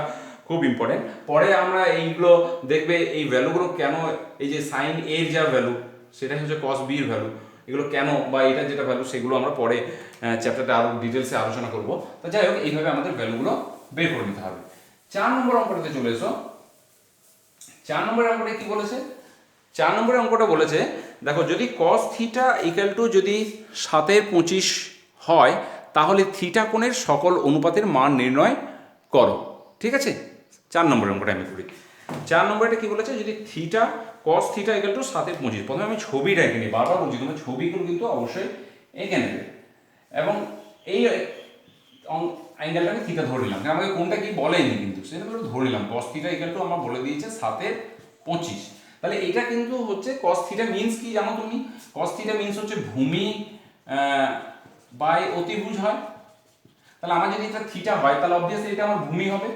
খুব ইম্পর্টেন্ট। পরে আমরা এইগুলো দেখবে এই ভ্যালুগুলো কেন, এই যে সাইন এর যা ভ্যালু সেটাই হচ্ছে cos b এর ভ্যালু, এগুলো কেন বা এটা যেটা ভ্যালু সেগুলো আমরা পরে চ্যাপ্টারটা আরো ডিটেলসে আলোচনা করব। তো যাই হোক, এইভাবে আমাদের ভ্যালুগুলো বের করে নিতে হবে। 4 নম্বর অঙ্কটাতে চলে এসো। 4 নম্বরের অঙ্কটা কি বলেছে? 4 নম্বরের অঙ্কটা বলেছে, দেখো যদি cos থিটা ইকুয়াল টু যদি 7/25 হয় তাহলে থিটা কোণের সকল অনুপাতের মান নির্ণয় করো, ঠিক আছে? 4 নম্বরের অঙ্কটা আমি করি। 4 নম্বরটা কি বলেছে, যদি theta cos theta equal two 7/25, প্রথমে আমি ছবিটা এঁকে নিই, বারবার বলছি তোমরা ছবিগুলো কিন্তু অবশ্যই এঁকে নেবে, এবং এই অ্যাঙ্গেলটাকে থিটা ধরে নিলাম, আমাকে কোনটা কি বলেনি কিন্তু সেটা ধরে নিলাম, cos থিটা ইকুয়াল টু আমার বলে দিয়েছে 7/25। তাহলে এটা কিন্তু হচ্ছে cos থিটা মিন্স কি জানো তুমি? cos থিটা মিন্স হচ্ছে ভূমি বাই অতিভুজ হয়। তাহলে আমার যদি এটা থিটা হয় তাহলে অবভিয়াসলি এটা আমার ভূমি হবে,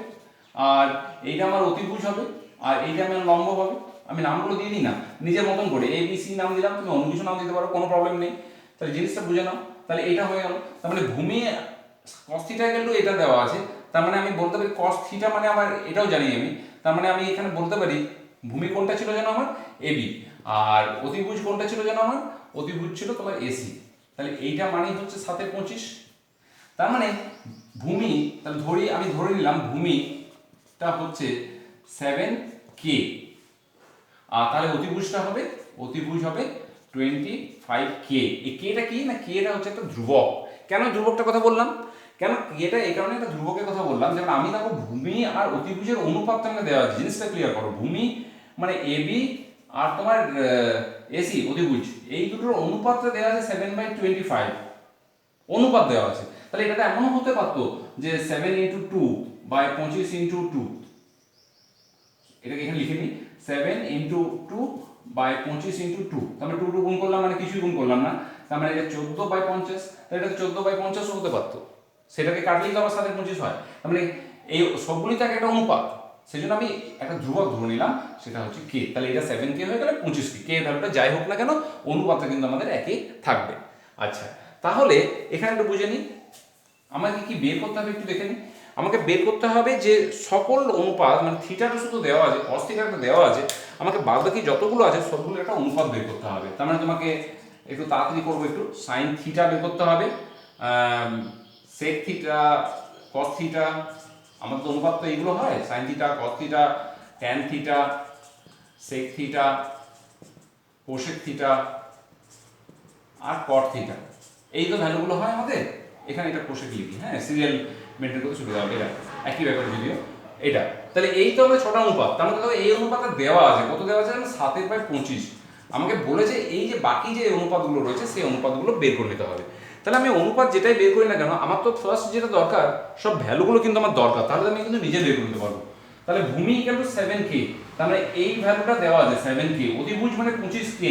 আর এইটা আমার অতিভুজ হবে, আর এইটা আমার লম্ব হবে। আমি নামগুলো দিয়ে দিই না নিজের মতন করে, এ বি সি নাম দিলাম, তুমি অন্য কিছু নাম দিতে পারো, কোনো প্রবলেম নেই। তাহলে জিনিসটা বুঝে নাও। তাহলে এটা হয়ে গেল, তার মানে ভূমি cos থিটা কিন্তু এটা দেওয়া আছে, তার মানে আমি বলতে পারি cos থিটা মানে আমার, এটাও জানি আমি, তার মানে আমি এখানে বলতে পারি ভূমি কোনটা ছিল যেন আমার এবি, আর অতিভুজ কোনটা ছিল যেন আমার, অতিভুজ ছিল তোমার এসি। তাহলে এইটা মানেই হচ্ছে 7/25। তার মানে ভূমি, তাহলে আমি ধরে নিলাম ভূমিটা হচ্ছে 7K, আর তাহলে অতিভুজ হবে 25K। এই কেটা কি না, কেটা হচ্ছে একটা ধ্রুবক। কেন ধ্রুবকটার কথা বললাম, কেন এটা এই কারণে একটা ধ্রুবকের কথা বললাম, যেমন আমি দেখো ভূমি আর অতিভুজের অনুপাতটা আমাকে দেওয়া আছে, জিনিসটা ক্লিয়ার করো। ভূমি মানে এবি আর তোমার এসি অতিভুজ, এই দুটোর অনুপাতটা দেওয়া আছে 7/25, অনুপাত দেওয়া আছে। তাহলে এটা এমনও হতে পারতো যে 7/2/25 এটাকে এখানে লিখে নিই, 7/2/25 তার মানে 2 গুণ করলাম মানে কিছুই গুণ করলাম না, তার মানে এটা 14/50, তাহলে এটা 14/50 হতে পারতো, সেটাকে কাটলেই তো আবার 7/25 হয়। তার মানে এই সবগুলি থাকে একটা অনুপাত, সেই জন্য আমি একটা ধ্রুবক ধরে নিলাম, সেটা হচ্ছে কে। তাহলে এটা 7K হয়ে গেলে 25K, কে ভ্যালুটা যাই হোক না কেন অনুপাতটা কিন্তু আমাদের একই থাকবে। আচ্ছা, তাহলে এখানে একটু বুঝে নিই আমাকে কি বের করতে হবে, একটু দেখে নিই। আমাকে বের করতে হবে যে সকল অনুপাত, মানে থিটাটা শুধু দেওয়া আছে, cos থিটাটা দেওয়া আছে, আমাকে বাদবাকি যতগুলো আছে সবগুলো একটা অনুপাত বের করতে হবে। তার মানে তোমাকে একটু তাড়াতাড়ি করবো, একটু সাইন থিটা বের করতে হবে, সেক থিটা, cos থিটা, আমার তো অনুপাত তো এইগুলো হয়, sine theta, cos theta, tan theta, sec theta, cosec theta আর কট থিটা, এই তো ভ্যালুগুলো হয় আমাদের। এখানে এটা কোষে লিখি, হ্যাঁ, সিরিয়াল মেনটেন করতে সুবিধা হবে, এটা একই ব্যাপার যদিও এটা। তাহলে এই তো আমাদের ছটা অনুপাত, তার মানে এই অনুপাতটা দেওয়া আছে, কত দেওয়া আছে, 7/25। আমাকে বলেছে এই যে বাকি যে অনুপাতগুলো রয়েছে সেই অনুপাতগুলো বের করে নিতে হবে। তাহলে আমি অনুপাত যেটাই বের করি না কেন, আমার তো ফার্স্ট যেটা দরকার সব ভ্যালুগুলো কিন্তু আমার দরকার, তাহলে আমি কিন্তু নিজে বের করে নিতে পারবো। তাহলে ভূমি ইকুয়াল টু 7K, তার মানে এই ভ্যালুটা দেওয়া আছে 7K, অতিভুজ মানে 25K,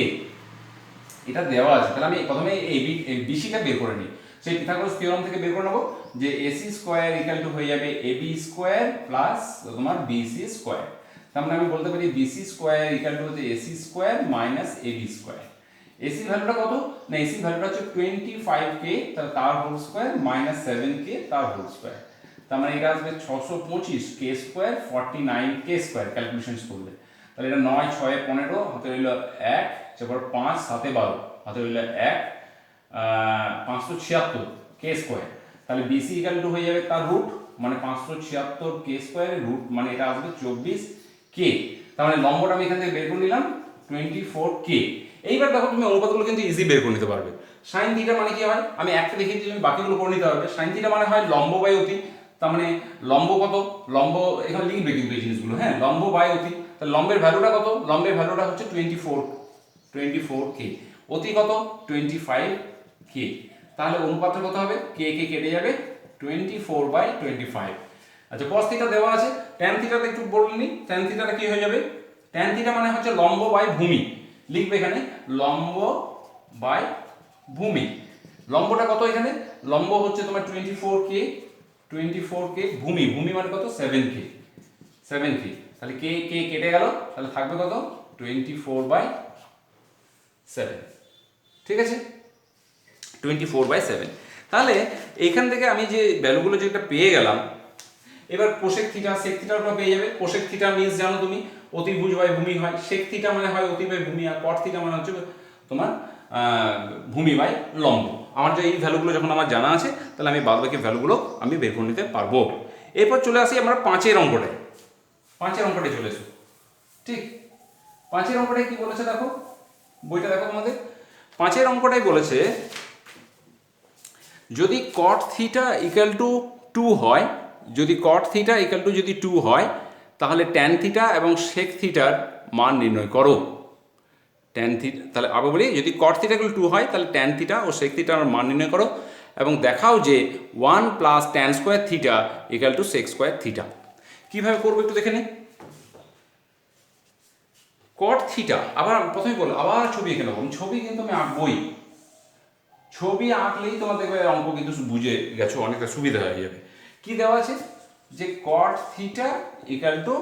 এটা দেওয়া আছে। তাহলে আমি প্রথমে এই বিসিটা বের করে নিই, সেই পিথাগোরাস থিওরেম থেকে বের করে নেব যে এসি স্কোয়ার ইকুয়াল টু হয়ে যাবে এবি স্কোয়ার প্লাস তোমার বিসি স্কোয়ার। তার মানে আমি বলতে পারি বিসি স্কোয়ার ইকুয়াল টু হচ্ছে AC square minus AB square. AC ভ্যালুটা কত না, এসি ভ্যালুটা হচ্ছে 25K, তার হোল স্কোয়ার মাইনাস 7K তার হোল স্কোয়ার। তার মানে এটা আসবে 625K square 49K square calculation করলে। তাহলে এটা 9 6 15 হাতে রইল 1, তারপর 5 7 12 হাতে রইল 1, 576K স্কোয়ার। তাহলে বিসি ইকুয়াল টু হয়ে যাবে তার রুট, মানে 576K স্কোয়ারের রুট, মানে এটা আসবে 24K। তার মানে লম্বটা আমি এখান থেকে বের করে নিলাম 24K। এইবার দেখো তুমি অনুপাতগুলো কিন্তু ইজি বের করে নিতে পারবে। সাইন থিটা মানে কি হয়, আমি একটা দেখিয়ে দিই, তুমি বাকিগুলো করে নিতে পারবে। সাইন থিটা মানে হয় লম্ব বাই অতি, তার মানে লম্ব কত, লম্ব এখানে লিখবে কিন্তু এই জিনিসগুলো, হ্যাঁ, লম্ব বাই অতি। তাহলে লম্বের ভ্যালুটা কত, লম্বের ভ্যালুটা হচ্ছে 24K, অতি কত 25K। তাহলে অনুপাতটা কত হবে, কে কে কেটে যাবে 24/25। আচ্ছা, cos থিটা দেওয়া আছে, tan থিটাটা একটু বলে নিই, tan থিটাটা কি হয়ে যাবে, tan থিটা মানে হচ্ছে লম্ব বাই ভূমি, লিখবে এখানে লম্ব বাই ভূমি। লম্বটা কত এখানে? লম্ব হচ্ছে তোমার 24k, 24k, ভূমি, ভূমি মানে কত? 7k, 7k, তাহলে কে কে কেটে গেল, তাহলে থাকবে কত? 24/7, ঠিক আছে, 24/7। তাহলে এইখান থেকে আমি যে ভ্যালুগুলো যেটা পেয়ে গেলাম, এবার কোসেক থিটা সেক থিটার উপর পেয়ে যাবে। কোসেক থিটা মিন্স জানো তুমি অতিভুজ বাই ভূমি হয়, সেক থিটা মানে হয় অতি বাই ভূমি, আর কট থিটা মানে হচ্ছে তোমার ভূমি বাই লম্ব। আমার যে এই ভ্যালুগুলো যখন আমার জানা আছে, তাহলে আমি বাদবাকি ভ্যালুগুলো আমি বের করে নিতে পারবো। এরপর চলে আসি আমরা 5-এর অঙ্কটায়। 5-এর অঙ্কটায় চলে এসো, ঠিক। 5-এর অঙ্কটায় কি বলেছে দেখো, বইটা দেখো তোমাদের। 5-এর অঙ্কটাই বলেছে যদি কট থিটা ইকুয়াল টু 2 হয়, যদি কট থিটা ইকুয়াল টু যদি 2 হয়, তাহলে ট্যান থিটা এবং সেক থিটার মান নির্ণয় করো। ট্যান থিটা, তাহলে আবার বলি, যদি কট থিটা ইকুয়াল 2 হয়, তাহলে ট্যান থিটা ও সেক থিটার মান নির্ণয় করো এবং দেখাও যে 1 plus tan square theta equal to sec square theta. কীভাবে করবো একটু দেখে নিই। কট থিটা, আবার প্রথমে বলো, আবার ছবি এঁকে নেবো। ছবি কিন্তু আমি আঁকবই, ছবি আঁকলেই তোমার দেখবে অঙ্ক কিন্তু বুঝে গেছো, অনেকটা সুবিধা হয়ে যাবে। কি দেওয়া আছে, যে কট থিটা ইকুয়াল টু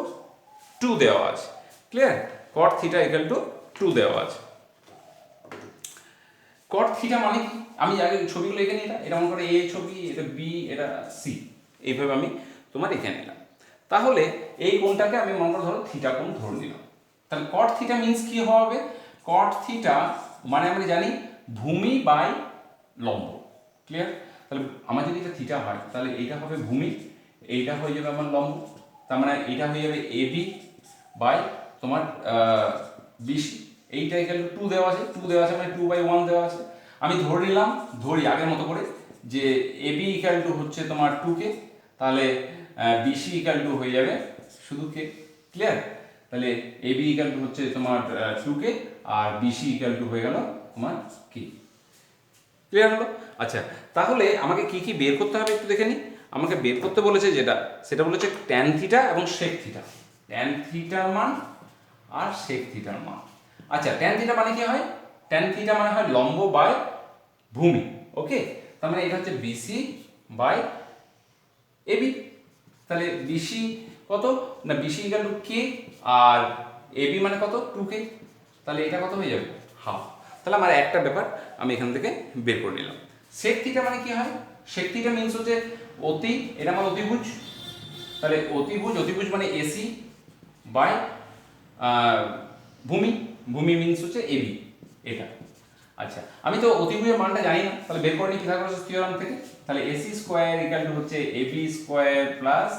2 দেওয়া আছে, ক্লিয়ার। কট থিটা ইকুয়াল টু 2 দেওয়া আছে। কট থিটা মানে কি, আমি আগে ছবিগুলো এঁকে নিলাম, এটা মনে করে এ ছবি, এটা বি, এটা সি, এইভাবে আমি তোমার এঁকে নিলাম। তাহলে এই কোণটাকে আমি মনে করে ধরো থিটা কোণ ধরে নিলাম। তাহলে কট থিটা মিন্স কি হবে, কট থিটা মানে আমরা জানি ভূমি বাই লম্ব, ক্লিয়ার। তাহলে আমার যদি এটা থিটা হয়, তাহলে এইটা হবে ভূমি, এইটা হয়ে যাবে আমার লম্ব, তার মানে এইটা হয়ে যাবে এবি বাই তোমার বিসি। এইটা ইকুয়াল টু 2 দেওয়া আছে, 2 দেওয়া আছে মানে 2/1 দেওয়া আছে। আমি ধরে নিলাম, ধরি আগের মতো করে, যে এবি ইকুয়াল টু হচ্ছে তোমার 2k, তাহলে বিসি ইকুয়াল টু হয়ে যাবে শুধু কে, ক্লিয়ার। তাহলে এবি ইকুয়াল টু হচ্ছে তোমার 2k, R BC equal to হয়ে গেল তোমার কে, ক্লিয়ার হলো। আচ্ছা, তাহলে আমাকে কি কি বের করতে হবে একটু দেখে নিই। আমাকে বের করতে বলেছে যেটা, সেটা বলেছে ট্যান থিটা এবং সেক থিটা, ট্যান থিটার মান আর সেক থিটার মান। আচ্ছা, ট্যান থিটা মানে কি হয়, ট্যান থিটা মানে হয় লম্ব বাই ভূমি, ওকে। তার মানে এটা হচ্ছে বিসি বাই এবি। তাহলে বিসি কত না, বিসি ইকুয়াল টু কে, আর এবি মানে কত 2k, তাহলে এটা কত হয়ে যাবে, হাফ। তাহলে আমার একটা ব্যাপার আমি এখান থেকে বের করে নিলাম। সেক থিটা মানে কি হয়, সেক থিটা মিন্স হচ্ছে অতি, এটা আমার অতিভুজ, তাহলে অতিভুজ, অতিভুজ মানে এসি বাই ভূমি, ভূমি মিন্স হচ্ছে এবি, এটা। আচ্ছা, আমি তো অতিভুজের মানটা জানি না, তাহলে বের করে নিই পিথাগোরাসের থিওরেম থেকে। তাহলে এসি স্কোয়ার ইকুয়াল টু হচ্ছে AB square plus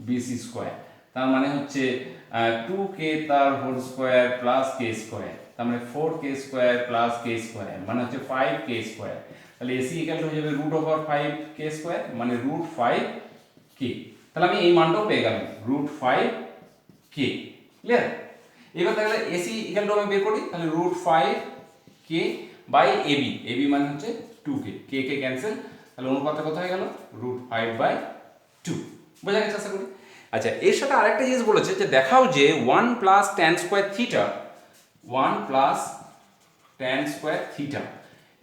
BC square, তার মানে হচ্ছে 2k তার whole square plus k square, তার মানে 4k square plus k square মানে হচ্ছে 5k স্কোয়ার। তাহলে এসি ইকুয়াল টু হয়ে যাবে √5k স্কোয়ার মানে √5k। তাহলে আমি এই মানটাও পেয়ে গেলাম √5k, ক্লিয়ার। এবার তাহলে এসি ইকুয়াল টু আমি বের করি, তাহলে √5k বাই এবি, এবি মানে হচ্ছে 2k, k কে ক্যান্সেল, তাহলে অনুপাতটা কত হয়ে গেল √5/2, বোঝা গেছে আশা করি। আচ্ছা, এর সাথে আরেকটা জিনিস বলেছে যে দেখাও যে 1 plus tan square theta, 1 plus tan square theta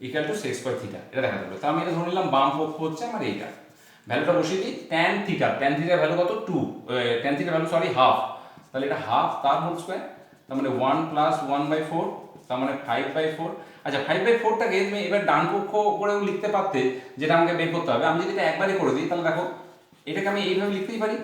equal to sec square theta, এটা দেখাতে বলে। তো আমি এটা ধরে নিলাম বাম পক্ষ হচ্ছে আমার এইটা, ভ্যালুটা বসিয়ে দিই। ট্যান থিটা, ট্যান থিটার ভ্যালু কত 2, ট্যান থিটার ভ্যালু সরি হাফ, তাহলে এটা হাফ তার হোল স্কোয়ার, তার মানে 1 প্লাস 1/4, তার মানে 5/4। আচ্ছা, 5/4টাকে তুমি এবার ডান পক্ষ করেও লিখতে পারতে, যেটা আমাকে বের করতে হবে। আমি যদি এটা একবারই করে দিই, তাহলে দেখো এটাকে আমি এইভাবে লিখতেই পারি,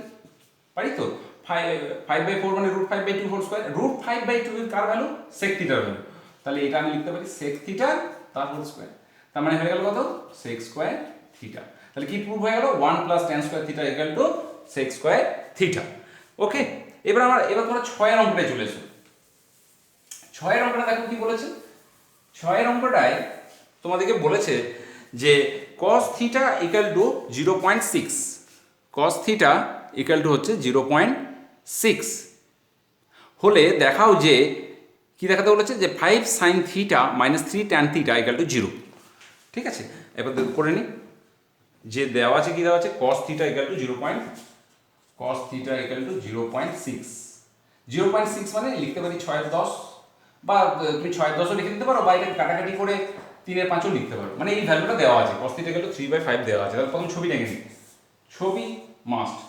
পারি তো। 5/4 মানে √5/2 হোল স্কোয়ার, √5/2 এর কার ভ্যালু, সেক থিটার ভ্যালু, তাহলে এটা আমি লিখতে পারি সেক থিটা তার হোল স্কোয়ার, তার মানে হয়ে গেল কত, সেক স্কোয়ার থিটা। তাহলে কি প্রুভ হয়ে গেল, 1 plus tan square theta equal to sec square theta, okay. এবার তোমরা 6-এর অঙ্কটায় চলে এসো। 6-এর অঙ্কটা দেখো কি বলেছে। 6-এর অঙ্কটায় তোমাদেরকে বলেছে যে cos theta equal two 0.6, cos theta equal to হচ্ছে 0.6 হলে দেখাও যে, কি দেখাতে বলেছে, যে 5 sin theta minus 3 tan theta equal two 0, ঠিক আছে। এবার করে নিই, যে দেওয়া আছে, কি দেওয়া আছে, cos থিটা ইকুয়াল টু 0.6, 0.6 মানে লিখতে পারি 6/10, বা তুমি 6/10ও লিখে দিতে পারো, বা এটা কাটাকাটি করে 3 এর 5ও লিখতে পারো, মানে এই ভ্যালুটা দেওয়া আছে, cos থিটা গেল 3/5 দেওয়া আছে। তাহলে প্রথম ছবিটা এঁকে নিই, ছবি মাস্ট,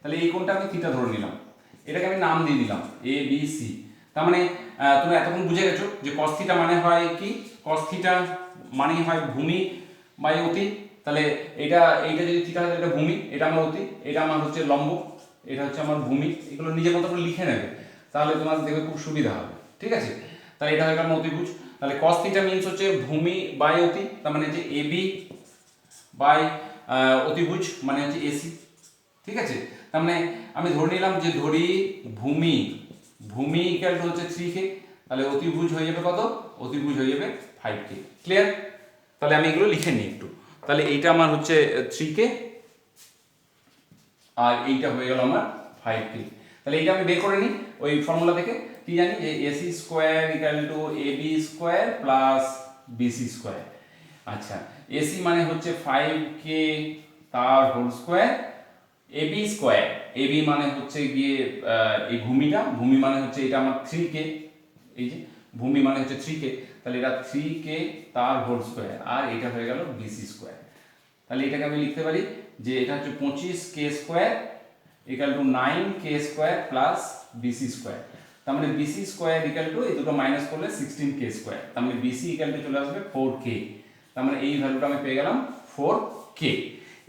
তাহলে এই কোণটা আমি থিটা ধরে নিলাম, এটাকে আমি নাম দিয়ে দিলাম এ বি সি। তার মানে তুমি এতক্ষণ বুঝে গেছো যে cos থিটা মানে হয় কি, cos থিটা মানে হয় ভূমি বাই অতি। তাহলে এইটা যদি থিটা হয় এটা ভূমি, এটা আমার অতি, এটা আমার হচ্ছে লম্ব, এটা হচ্ছে আমার ভূমি। এগুলো নিজের মতো করে লিখে নেবে, তাহলে তোমার দেখবে খুব সুবিধা হবে, ঠিক আছে। তাহলে এটা হয়ে গেল অতিভুজ। তাহলে cos থিটা মিন্স হচ্ছে ভূমি বাই অতি, তার মানে যে এ বি বাই অতিভুজ মানে হচ্ছে এসি, ঠিক আছে। তার মানে আমি ধরে নিলাম যে ধরি ভূমি ইকুয়াল টু হচ্ছে 3k, তাহলে অতিভুজ হয়ে যাবে কত, অতিভুজ হয়ে যাবে 5k। ক্লিয়ার? তাহলে আমি এগুলো লিখে নিই একটু। তাহলে এইটা আমার হচ্ছে 3k আর এইটা হয়ে গেল আমার 5k। তাহলে এইটা আমি বের করে নিই ওই ফর্মুলা থেকে, কি জানি যে AC square equal to AB square plus BC square. আচ্ছা, এসি মানে হচ্ছে 5k তার whole square, AB square, AB মানে হচ্ছে গিয়ে এই ভূমি মানে হচ্ছে এটা আমার 3k, এই যে ভূমি মানে হচ্ছে 3k, তাহলে এটা 3k তার হোল স্কোয়ার, আর এটা হয়ে গেল বিসি স্কোয়ার। তাহলে এটাকে আমি লিখতে পারি যে এটা হচ্ছে 25k square equal to 9k square plus BC square. তার মানে বিসি স্কোয়ার ইকুয়াল টু এই দুটো মাইনাস করলে 16k স্কোয়ার, তার মানে বিসি ইকুয়াল টু চলে আসবে 4k। তার মানে এই ভ্যালুটা আমি পেয়ে গেলাম 4k।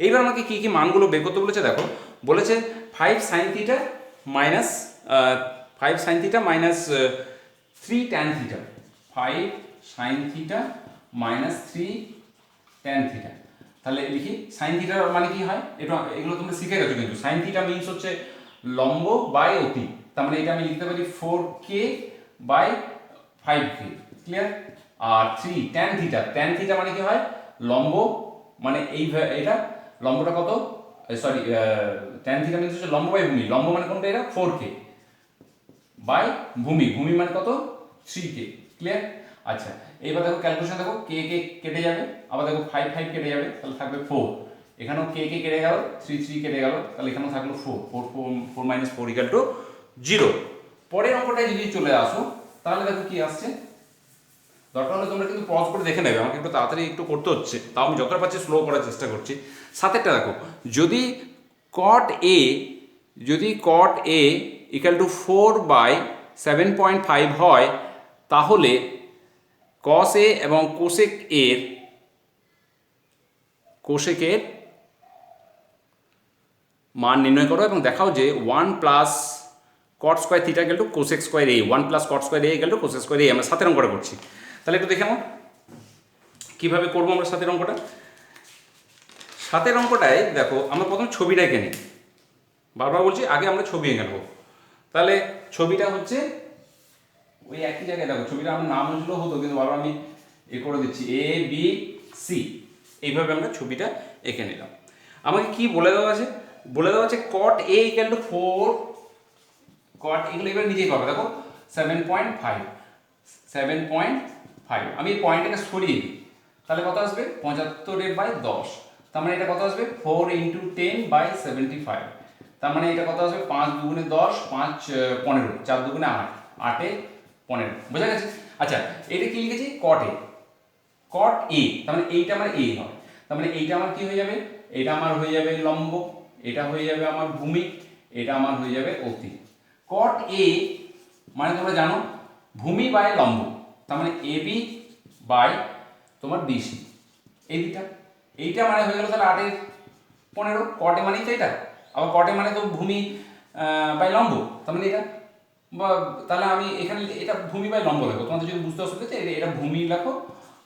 এইবার আমাকে কি কি মানগুলো বের করতে বলেছে দেখো, বলেছে 5 sin theta minus 3 tan theta, 5 sin theta minus 3 tan theta. তাহলে লিখি sin থিটার মানে কি হয়, এটা এগুলো তোমরা শিখে গেছো কিন্তু। sin থিটা মিন্স হচ্ছে লম্ব বাই অতি, তার মানে এটা আমি লিখতে পারি 4k বাই 5k। ক্লিয়ার? আর 3 tan থিটা মানে কি হয়, লম্ব মানে এটা লম্বটা কত, সরি tan থিটা মিন্স হচ্ছে লম্ব বাই ভূমি, লম্ব মানে কোনটা, এটা 4k বাই ভূমি মানে কত, 3k। ক্লিয়ার? আচ্ছা, এইবার দেখো ক্যালকুলেশন দেখো, কে কেটে যাবে, আবার দেখো 5 কেটে যাবে, তাহলে থাকবে 4, এখানেও কে কেটে গেল, 3 কেটে গেল, তাহলে এখানেও থাকলো 4 মাইনাস 4 ইকুয়াল টু 0। পরের অঙ্কটায় যদি চলে আসো, তাহলে দেখো কি আসছে। দরকার হলে তোমরা কিন্তু পজ করে দেখে নেবে, আমাকে একটু তাড়াতাড়ি একটু করতে হচ্ছে, তাও আমি যতটা পারছি স্লো করার চেষ্টা করছি। সাতেরটা দেখো, যদি cot a ইকুয়াল টু 4/7.5 হয়, তাহলে cos a এবং cosec এর মান নির্ণয় করো এবং দেখাও যে 1 plus cot square theta equal two cosec square a, 1 plus cot square a equal to cosec square a। আমরা সাতের অঙ্কটা করছি, তাহলে একটু দেখে নাও কীভাবে করবো আমরা সাতের অঙ্কটা। সাতের অঙ্কটায় দেখো, আমরা প্রথম ছবিটা এঁকে নিই, বারবার বলছি আগে আমরা ছবি এঁকে নেবো। তাহলে ছবিটা হচ্ছে ওই একই জায়গায়, দেখো ছবিটা আমার নাম হতো কিন্তু বারবার আমি করে দিচ্ছি এ বি সি, এইভাবে আমরা ছবিটা এঁকে নিলাম। আমাকে কি বলে দেওয়া আছে, cot a equal to 4, cot এগুলো এবার নিজেই পাবে, দেখো 7.5, আমি এই পয়েন্টটাকে সরিয়ে দিই, তাহলে কত আসবে 75/10, তার মানে এটা কত আসবে 4 × 10/75, তার মানে এটা কত আসবে 5 দুগুণে 10, 5 15, 4 দুগুণে 8, 8 এ 15, বোঝা গেছে। আচ্ছা, এটা কি লিখেছি cot a, তার মানে এইটা আমার a হয়, তার মানে এইটা আমার কি হয়ে যাবে, এটা আমার হয়ে যাবে লম্ব, এটা হয়ে যাবে আমার ভূমি, এটা আমার হয়ে যাবে অতি। cot a মানে তোমরা জানো ভূমি বাই লম্ব, তার মানে ab বাই তোমার bc, এইটা মানে হয়ে গেল তাহলে 8 এর 15, cot a মানেই তো এটা, আবার cot a মানে তো ভূমি বাই লম্ব, তার মানে এটা, তাহলে আমি এখানে এটা ভূমি বাই লম্ব লেখো, তোমাদের যদি বুঝতে অসুবিধা হচ্ছে এটা ভূমি লেখো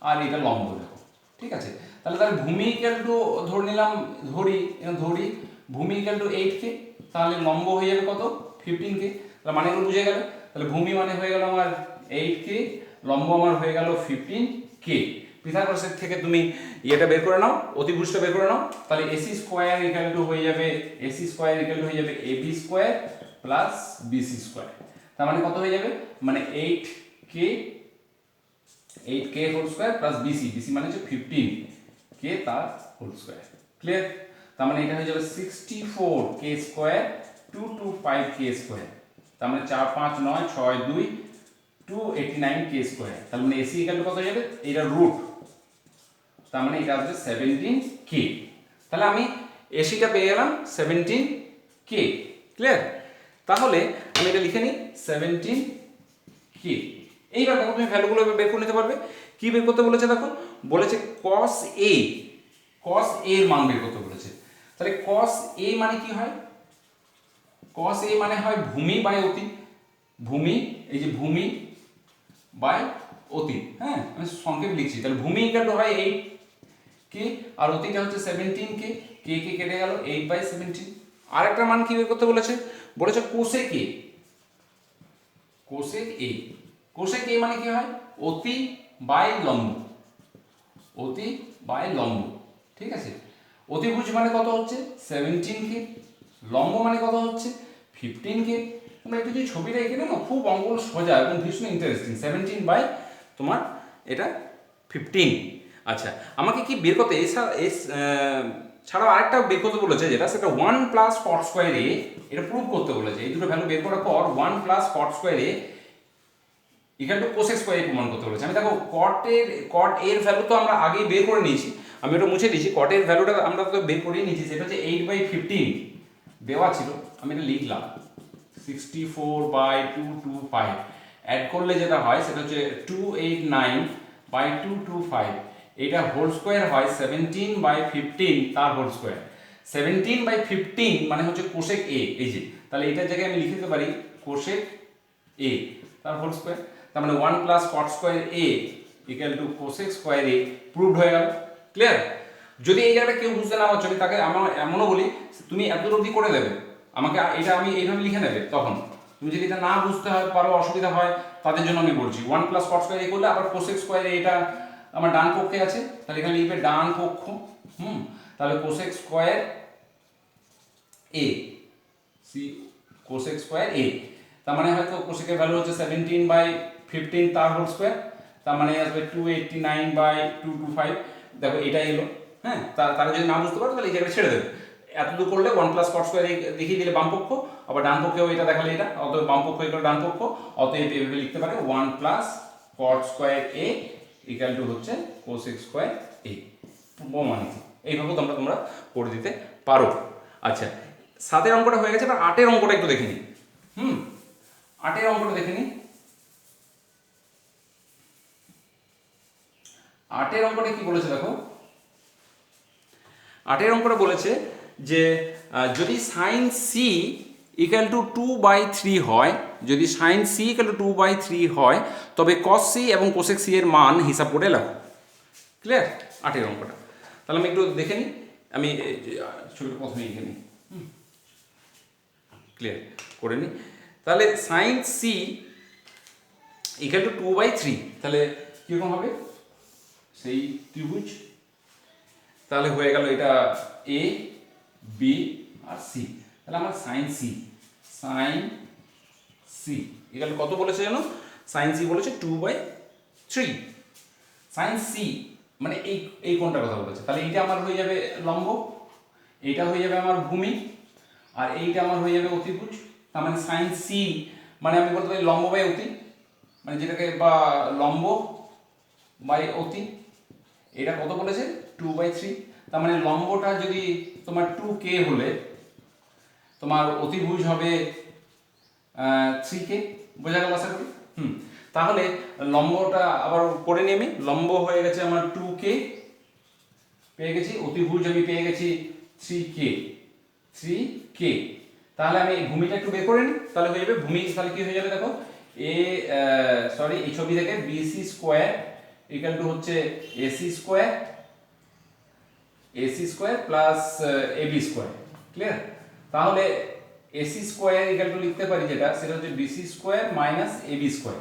আর এটা লম্ব লেখো, ঠিক আছে। তাহলে ভূমি ইকুয়াল টু ধরি ভূমি ইকুয়াল টু 8k, তাহলে লম্ব হয়ে যাবে কত 15k, তাহলে মানে এগুলো বুঝে গেল। তাহলে ভূমি মানে হয়ে গেল আমার 8k, লম্ব আমার হয়ে গেল 15k। পিথাগোরাসের থেকে তুমি এটা বের করে নাও, অতিভুজটা বের করে নাও, তাহলে ac স্কয়ার ইকুয়াল টু হয়ে যাবে ab square plus bc square, তার মানে কত হয়ে যাবে, মানে 8k whole square plus bc মানে হচ্ছে 15k তার হোল স্কয়ার। ক্লিয়ার? তার মানে এটা হয়ে যাবে 64k স্কয়ার 225k স্কয়ার, তার মানে 4 5 9 6 2 289 k স্কয়ার। তার মানে এসি ইকুয়াল টু কত হয়ে যাবে, এটা রুট, তার মানে এটা হচ্ছে 17k। তাহলে আমি এসিটা পেয়ে গেলাম 17k। ক্লিয়ার? তাহলে আমি এটা লিখে নিই 17k। এইবার দেখো তুমি ভ্যালুগুলো বের করে নিতে পারবে। কি বের করতে বলেছে দেখো, বলেছে cos a, cos a এর মান বের করতে বলেছে। তাহলে cos a মানে কি হয়, cos a মানে হয় ভূমি বাই অতি। ভূমি, এই যে ভূমি বাই অতি, হ্যাঁ আমি সংক্ষেপ লিখছি। তাহলে ভূমি ইকুয়াল টু হয় 8k আর অতিটা হচ্ছে 17k, k কে কেটে গেল 8/17। আরেকটা মান কি বের করতে বলেছে, বলেছে cosec a, cosec a, cosec a মানে কি হয় অতি বাই লম্ব, অতি বাই লম্ব। ঠিক আছে, অতিভুজ মানে কত হচ্ছে 17k, লম্ব মানে কত হচ্ছে 15k। তোমরা একটু যদি ছবিটা এঁকে না, খুব অঙ্কগুলো সোজা এবং ভীষণ ইন্টারেস্টিং। 17 বাই তোমার এটা 15। আচ্ছা, আমাকে কি বের করতে ছাড়াও আরেকটা বের করতে বলেছে, যেটা সেটা 1 প্লাস কট স্কোয়ার এ, এটা প্রুভ করতে বলেছে। এই দুটো ভ্যালু বের করার পর 1 plus cot square A equal to cosec square A প্রমাণ করতে বলেছে। আমি দেখো কট এর ভ্যালু তো আমরা আগেই বের করে নিয়েছি, আমি ওটা মুছে দিয়েছি। কট এর ভ্যালুটা আমরা তো বের করে নিয়েছি, সেটা হচ্ছে 8/15 দেওয়া ছিল, আমি এটা লিখলাম 64/225। অ্যাড করলে যেটা হয় সেটা হচ্ছে 289/225, এটা হোল স্কোয়ার হয় 17/15 তার হোল স্কোয়ার। 17/15 মানে হচ্ছে কোসেক এ, এই যে, তাহলে এটার জায়গায় আমি লিখে দিতে পারি কোসেক এ তার হোল স্কোয়ার। তার মানে 1 plus cot square A equal to cosec square A proved হয়ে গেল। ক্লিয়ার? যদি এই জায়গাটা কেউ বুঝতে না পারছো, আমি তাকে আমার এমনও বলি তুমি এত অবধি করে দেবে, আমাকে এটা আমি এইভাবে লিখে নেবে। তখন তুমি যদি এটা না বুঝতে হয় পারো, অসুবিধা হয়, তাদের জন্য আমি বলছি 1 প্লাস কট স্কোয়ার এ করলে আবার কোসেক স্কোয়ার এটা আমার ডান পক্ষে আছে, তাহলে এখানে লিখবে ডান পক্ষ। তাহলে কোসেক স্কোয়ার এ, সি কোসেক স্কোয়ার এ, তার মানে হয়তো কোসেকের ভ্যালু হচ্ছে 17/15 তার হোল স্কোয়ার, তার মানে আসবে 289/225। দেখো এটা এলো, হ্যাঁ। তারা যদি না বুঝতে পারো তাহলে এই জায়গাটা ছেড়ে দেবে। এতদূর করলে 1 প্লাস কট স্কোয়ার দেখিয়ে দিলে বাম পক্ষ, আবার ডান পক্ষেও এটা দেখালে এটা, অতএব বাম পক্ষ এগুলো ডান পক্ষ, অতএব এভাবে লিখতে পারে 1 plus cot square A equal to হচ্ছে কোসেক স্কোয়ার এ। প্রমাণিত। এইভাবে তোমরা করে দিতে পারো। আচ্ছা, 7 এর অঙ্কটা হয়ে গেছে, এবার 8 এর অঙ্কটা একটু দেখে নিই। 8 এর অঙ্কটা দেখে নিই। 8 এর অঙ্কটা কি বলেছে দেখো, 8 এর অঙ্কটা বলেছে যে যদি সাইন সি ইকুয়াল টু 2/3 হয়, যদি সাইন সি ইকুয়াল টু 2/3 হয়, তবে কস সি এবং কোসেক সি এর মান হিসাব করে লেখো। ক্লিয়ার? 8 এর অঙ্কটা তাহলে আমি একটু দেখে নিই। আমি ছবিটা প্রথমে এঁকে নিই, ক্লিয়ার করে নিই। তাহলে সাইন সি ইকুয়াল টু 2/3, তাহলে কীরকম হবে সেই ত্রিভুজ, তাহলে হয়ে গেল এটা এ বি আর সি। তাহলে আমার সাইন সি ইকুয়াল টু কত বলেছে জানো, সাইন সি বলেছে 2/3। সাইন সি মানে এই কোণটার কথা বলেছে, তাহলে এইটা আমার হয়ে যাবে লম্ব, এইটা হয়ে যাবে আমার ভূমি, আর এইটা আমার হয়ে যাবে অতিভুজ। তার মানে সাইন সি মানে আমি বলতে পারি লম্ব বাই অতি, মানে যেটাকে বা লম্ব বাই অতি। এটা কত বলেছে 2/3, তার মানে লম্বটা যদি তোমার 2k হলে তোমার অতিভুজ হবে 3k। বোঝা গেল আশা করি? তাহলে লম্বটা আবার করে নিই আমি, লম্ব হয়ে গেছে আমার 2k পেয়ে গেছি, অতিভুজ আমি পেয়ে গেছি 3k। তাহলে আমি ভূমিটা একটু বের করে নিই, তাহলে হয়ে যাবে ভূমি, তাহলে কি হয়ে যাবে দেখো এই ছবি থেকে বিসি স্কোয়ার ইকুয়াল টু হচ্ছে AC square plus AB square. Clear? তাহলে এসি স্কোয়ার ইকুয়াল টু লিখতে পারি যেটা, সেটা হচ্ছে BC square minus AB square.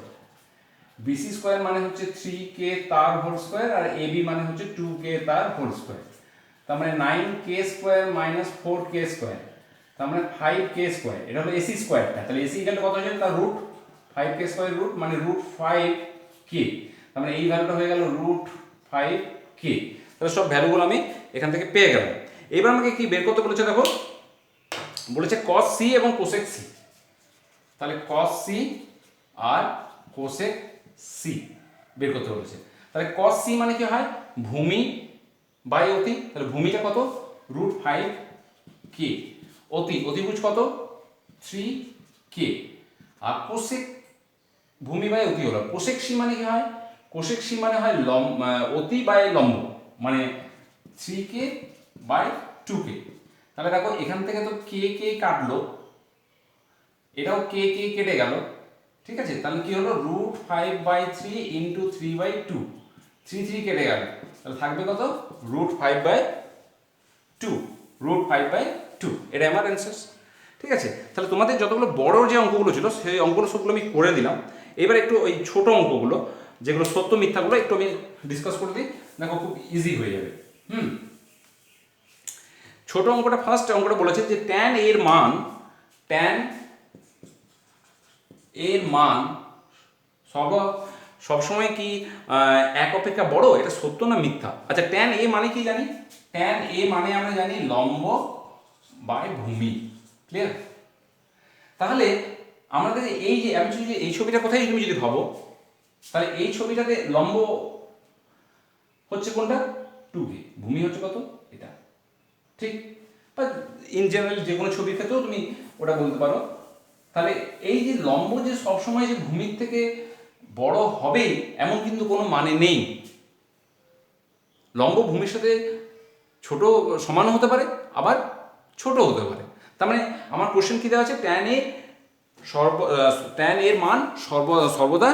BC square মানে হচ্ছে 3k তার হোল স্কোয়ার, আর এবি মানে হচ্ছে 2k তার হোল স্কোয়ার। তার মানে 9k square minus 4k square, তার মানে 5k স্কোয়ার। এটা হলো এসি স্কোয়ারটা, তাহলে এসি ইকুয়াল টু কত হয়ে যাবে, তার রুট 5k স্কোয়ার রুট মানে √5k। তার মানে এই ভ্যালুটা হয়ে গেল √5k। তাহলে সব ভ্যালুগুলো আমি এখান থেকে পেয়ে গেলাম। এবার আমাকে কি বের করতে বলেছে দেখো, বলেছে cos c এবং cosec c। তাহলে cos c আর কোসেক সি বের করতে বলেছে। তাহলে কস সি মানে কি হয়, ভূমি বাই অতি। তাহলে ভূমিটা কত, √5k, অতিভুজ কত, 3k। আর কোসেক ভূমি বাই অতি হলো, কোসেক সি মানে কি হয়, কোসেক সি মানে হয় অতি বাই লম্ব, মানে 3k বাই 2k। তাহলে দেখো এখান থেকে তো কে কে কাটলো, এটাও কে কে কেটে গেল, ঠিক আছে। তাহলে কি হলো, √5/3 ইন্টু 3/2, 3 কেটে গেল, তাহলে থাকবে কত, √5/2, √5/2। এটা আমার অ্যান্সার, ঠিক আছে। তাহলে তোমাদের যতগুলো বড় যে অঙ্কগুলো ছিল সেই অঙ্কগুলো সবগুলো আমি করে দিলাম। এবার একটু ওই ছোট অঙ্কগুলো যেগুলো সত্য মিথ্যাগুলো একটু আমি ডিসকাস করে দিই, দেখো খুব ইজি হয়ে যাবে। ছোট অঙ্কটা, ফার্স্ট অঙ্কটা বলেছে যে tan এর মান সবসময় কি এক অপেক্ষা বড়, এটা সত্য না মিথ্যা? আচ্ছা, tan এ মানে কি জানি, tan এ মানে আমরা জানি লম্ব বাই ভূমি, ক্লিয়ার। তাহলে আমাদের এই যে আমি যদি এই ছবিটা কোথায় তুমি যদি ভাবো, তাহলে এই ছবিটাতে লম্ব হচ্ছে কোনটা, 2k, ভূমি হচ্ছে কত, এটা, ঠিক। বা ইন জেনারেল যে কোনো ছবির ক্ষেত্রেও তুমি ওটা বলতে পারো। তাহলে এই যে লম্ব যে সবসময় যে ভূমির থেকে বড় হবে এমন কিন্তু কোনো মানে নেই। লম্ব ভূমির সাথে ছোট সমান হতে পারে, আবার ছোট হতে পারে। তার মানে আমার কোশ্চেন কি দেওয়া আছে, tan এর মান সর্বদা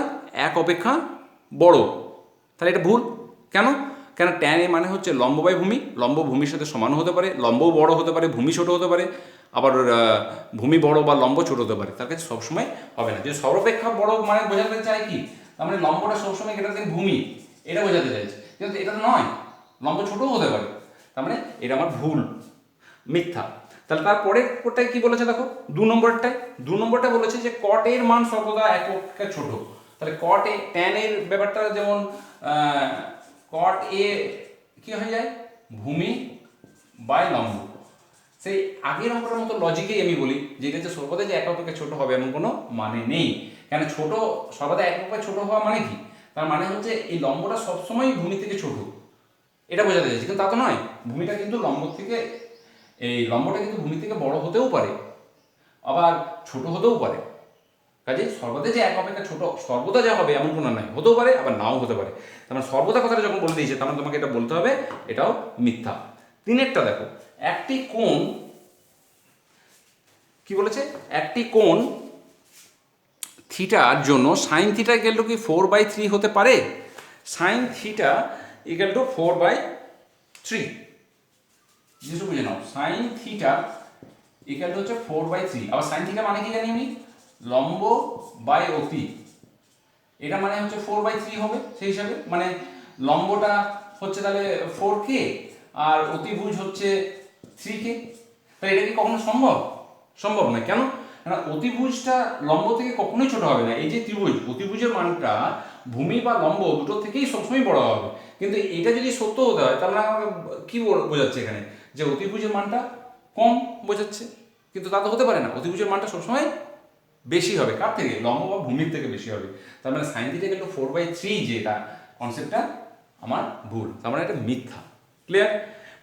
এক অপেক্ষা বড়। তাহলে এটা ভুল। কেন? tan এ মানে হচ্ছে লম্ব বাই ভূমি, লম্ব ভূমির সাথে সমান হতে পারে, লম্বও বড় হতে পারে, ভূমি ছোট হতে পারে, আবার ভূমি বড় বা লম্ব ছোট হতে পারে। তার কাছে সবসময় হবে না। যে সর্বাপেক্ষা বড় মানে বোঝাতে চাই কি, তার মানে লম্বটা সবসময় গ্রেটার দেন ভূমি, এটা বোঝাতে চাইছে। কিন্তু এটা তো নয়, লম্ব ছোটও হতে পারে। তার মানে এটা আমার ভুল, মিথ্যা। তাহলে তারপরে কোটায় কি বলেছে দেখো, 2 নম্বরটা বলেছে যে cot এর মান সর্বদা এক অপেক্ষা ছোট। তাহলে cot এ tan এর ব্যাপারটা যেমন cot এ কি হয়ে যায়, ভূমি বাই লম্ব। সেই আগের অঙ্কটার মতো লজিকেই আমি বলি যে এটা যে সর্বদা যে এক অপেক্ষা ছোট হবে এমন কোনো মানে নেই। কেন, ছোট সর্বদা এক অপেক্ষা ছোট হওয়া মানে কি, তার মানে হচ্ছে এই লম্বটা সবসময় ভূমি থেকে ছোট, এটা বোঝাতে চাইছি। কিন্তু তা তো নয়, ভূমিটা কিন্তু লম্বটা কিন্তু ভূমি থেকে বড় হতেও পারে, আবার ছোট হতেও পারে। কাজে সর্বদা যে এক অপেক্ষা ছোট সর্বদা যা হবে এমন কোনো নাই, হতেও পারে আবার নাও হতে পারে। তার মানে সর্বদা কথাটা যখন বলে দিয়েছে তার মানে তোমাকে এটা বলতে হবে এটাও মিথ্যা। 3 দেখো, একটি কোণ কি বলেছে, একটি কোণ থিটার জন্য সাইন থিটা ইকুয়াল টু কি 4/3 হতে পারে, সাইন থিটা ইকুয়াল টু 4/3, জিনিসটা বুঝে নাও, সাইন থিটা ইকুয়াল টু হচ্ছে 4/3। আবার সাইন থিটা মানে কি জানি আমি, লম্ব বাই অতি, এটা মানে হচ্ছে 4/3 হবে সেই হিসাবে, মানে লম্বটা হচ্ছে তাহলে 4k আর অতিভুজ হচ্ছে 3k। তাহলে এটা কি কখনো সম্ভব? সম্ভব নয়। কেন? না, অতিভুজটা লম্ব থেকে কখনোই ছোট হবে না। এই যে ত্রিভুজ, অতিভুজের মানটা ভূমি বা লম্ব দুটো থেকেই সবসময় বড় হবে। কিন্তু এটা যদি সত্য হতে হয় তাহলে আমাকে কি বোঝাচ্ছে এখানে, যে অতিভুজের মানটা কম বোঝাচ্ছে। কিন্তু তা তো হতে পারে না, অতিভুজের মানটা সবসময় বেশি হবে, কার থেকে, লম্ব বা ভূমির থেকে বেশি হবে। তার মানে সাইন থিটা কিন্তু 4/3 যেটা কনসেপ্টটা আমার ভুল, তার মানে এটা মিথ্যা, ক্লিয়ার।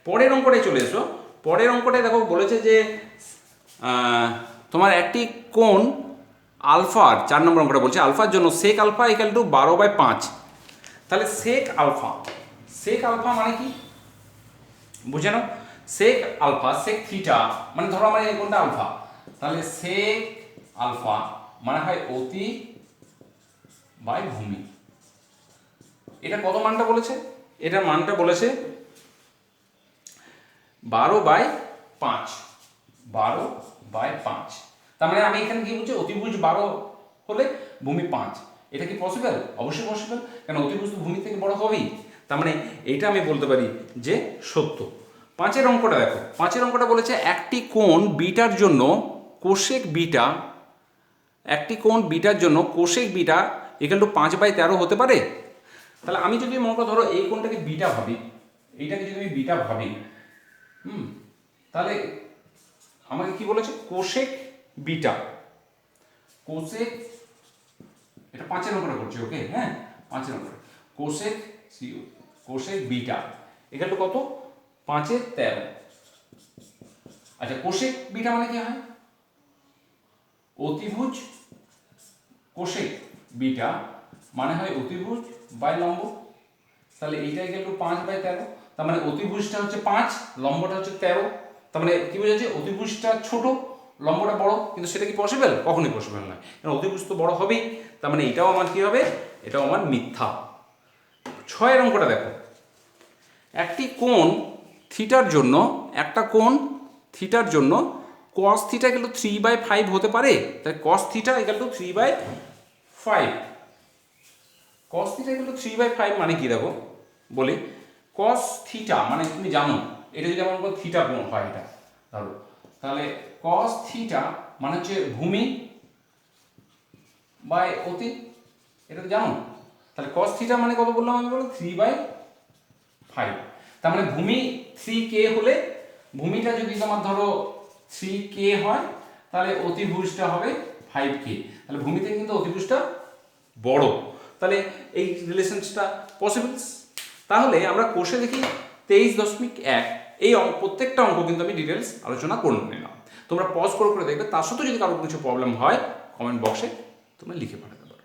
পরের অঙ্কটায় চলে এসো। পরের অঙ্কটায় দেখো বলেছে যে তোমার একটি কোণ আলফার, 4 নম্বর অঙ্কটা বলছে আলফার জন্য সেক আলফা ইকুয়াল টু 12/5। তাহলে সেক আলফা মানে কি বুঝে নাও, সেক আলফা, সেক থিটা মানে ধরো আমার এই কোণটা আলফা, তাহলে সেক আলফা মানে হয় অতি বাই ভূমি। এটা কত মানটা বলেছে, এটার মানটা বলেছে 12/5, 12/5। তার মানে আমি এখানে কি বলছি, অতিভুজ 12 হলে ভূমি 5, এটা কি পসিবল? অবশ্যই পসিবল, কারণ অতিভুজ তো ভূমি থেকে বড় হবেই। তার মানে এইটা আমি বলতে পারি যে সত্য। 5 অঙ্কটা দেখো, 5 অঙ্কটা বলেছে একটি কোণ বিটার জন্য কোসেক বিটা, একটি কোণ বিটার জন্য কোসেক বিটা ইকুয়াল টু 5/13 হতে পারে। তাহলে আমি যদি মনে করো ধরো এই কোণটাকে বিটা ভাবি, এইটাকে যদি আমি বিটা ভাবি, তাহলে আমাকে কি বলেছে, কোসেক বিটা এটা 5 অঙ্কটা করছি, ওকে? হ্যাঁ, 5 অঙ্কটা কোসেক বিটা এখানে কত? 5 এর 13। আচ্ছা, কোসেক বিটা মানে কি হয়? অতিভুজ কোসেক বিটা মানে হয় অতিভুজ বাই লম্ব। তাহলে এইটাই গেল 5/13। তার মানে অতিভুজটা হচ্ছে 5, লম্বটা হচ্ছে 13। তার মানে কি বোঝাচ্ছে? অতিভুজটা ছোট, লম্বটা বড়। কিন্তু সেটা কি পসিবল? কখনোই পসিবল নয়, কারণ অতিভুজ তো বড় হবেই। তার মানে এটাও আমার কি হবে? এটাও আমার মিথ্যা। 6 অঙ্কটা দেখো, একটি কোণ থিটার জন্য, একটা কোণ থিটার জন্য cos থিটা গেল 3/5 হতে পারে। তাই cos theta equal two 3/5। cos theta equal two 3/5 মানে কি দেখো বলি। cos থিটা মানে তুমি জানো, এটা যদি আমার থিটা কোণ হয়, এটা ধরো, তাহলে cos থিটা মানে হচ্ছে ভূমি বাই অতি, এটা তো জানো। তাহলে cos থিটা মানে কত বললাম আমি? বলো 3/5। তার মানে ভূমি 3k হলে, ভূমিটা যদি তোমার ধরো 3k হয়, তাহলে অতিভুজটা হবে 5k। তাহলে ভূমিতে কিন্তু অতিভুজটা বড়। তাহলে এই রিলেশনটা পসিবল। তাহলে আমরা কোষে দেখি 23.1, এই প্রত্যেকটা অঙ্ক কিন্তু আমি ডিটেলস আলোচনা করে নিলাম। তোমরা পজ করে করে দেখবে। তার সাথে যদি কারো কিছু প্রবলেম হয়, কমেন্ট বক্সে তোমরা লিখে পাঠাতে পারো।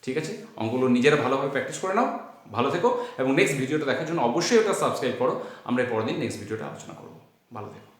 ঠিক আছে, অঙ্কগুলো নিজেরা ভালোভাবে প্র্যাকটিস করে নাও। ভালো থেকো, এবং নেক্সট ভিডিওটা দেখার জন্য অবশ্যই ওটা সাবস্ক্রাইব করো। আমরা পরের দিন নেক্সট ভিডিওটা আলোচনা করবো। ভালো থেকো।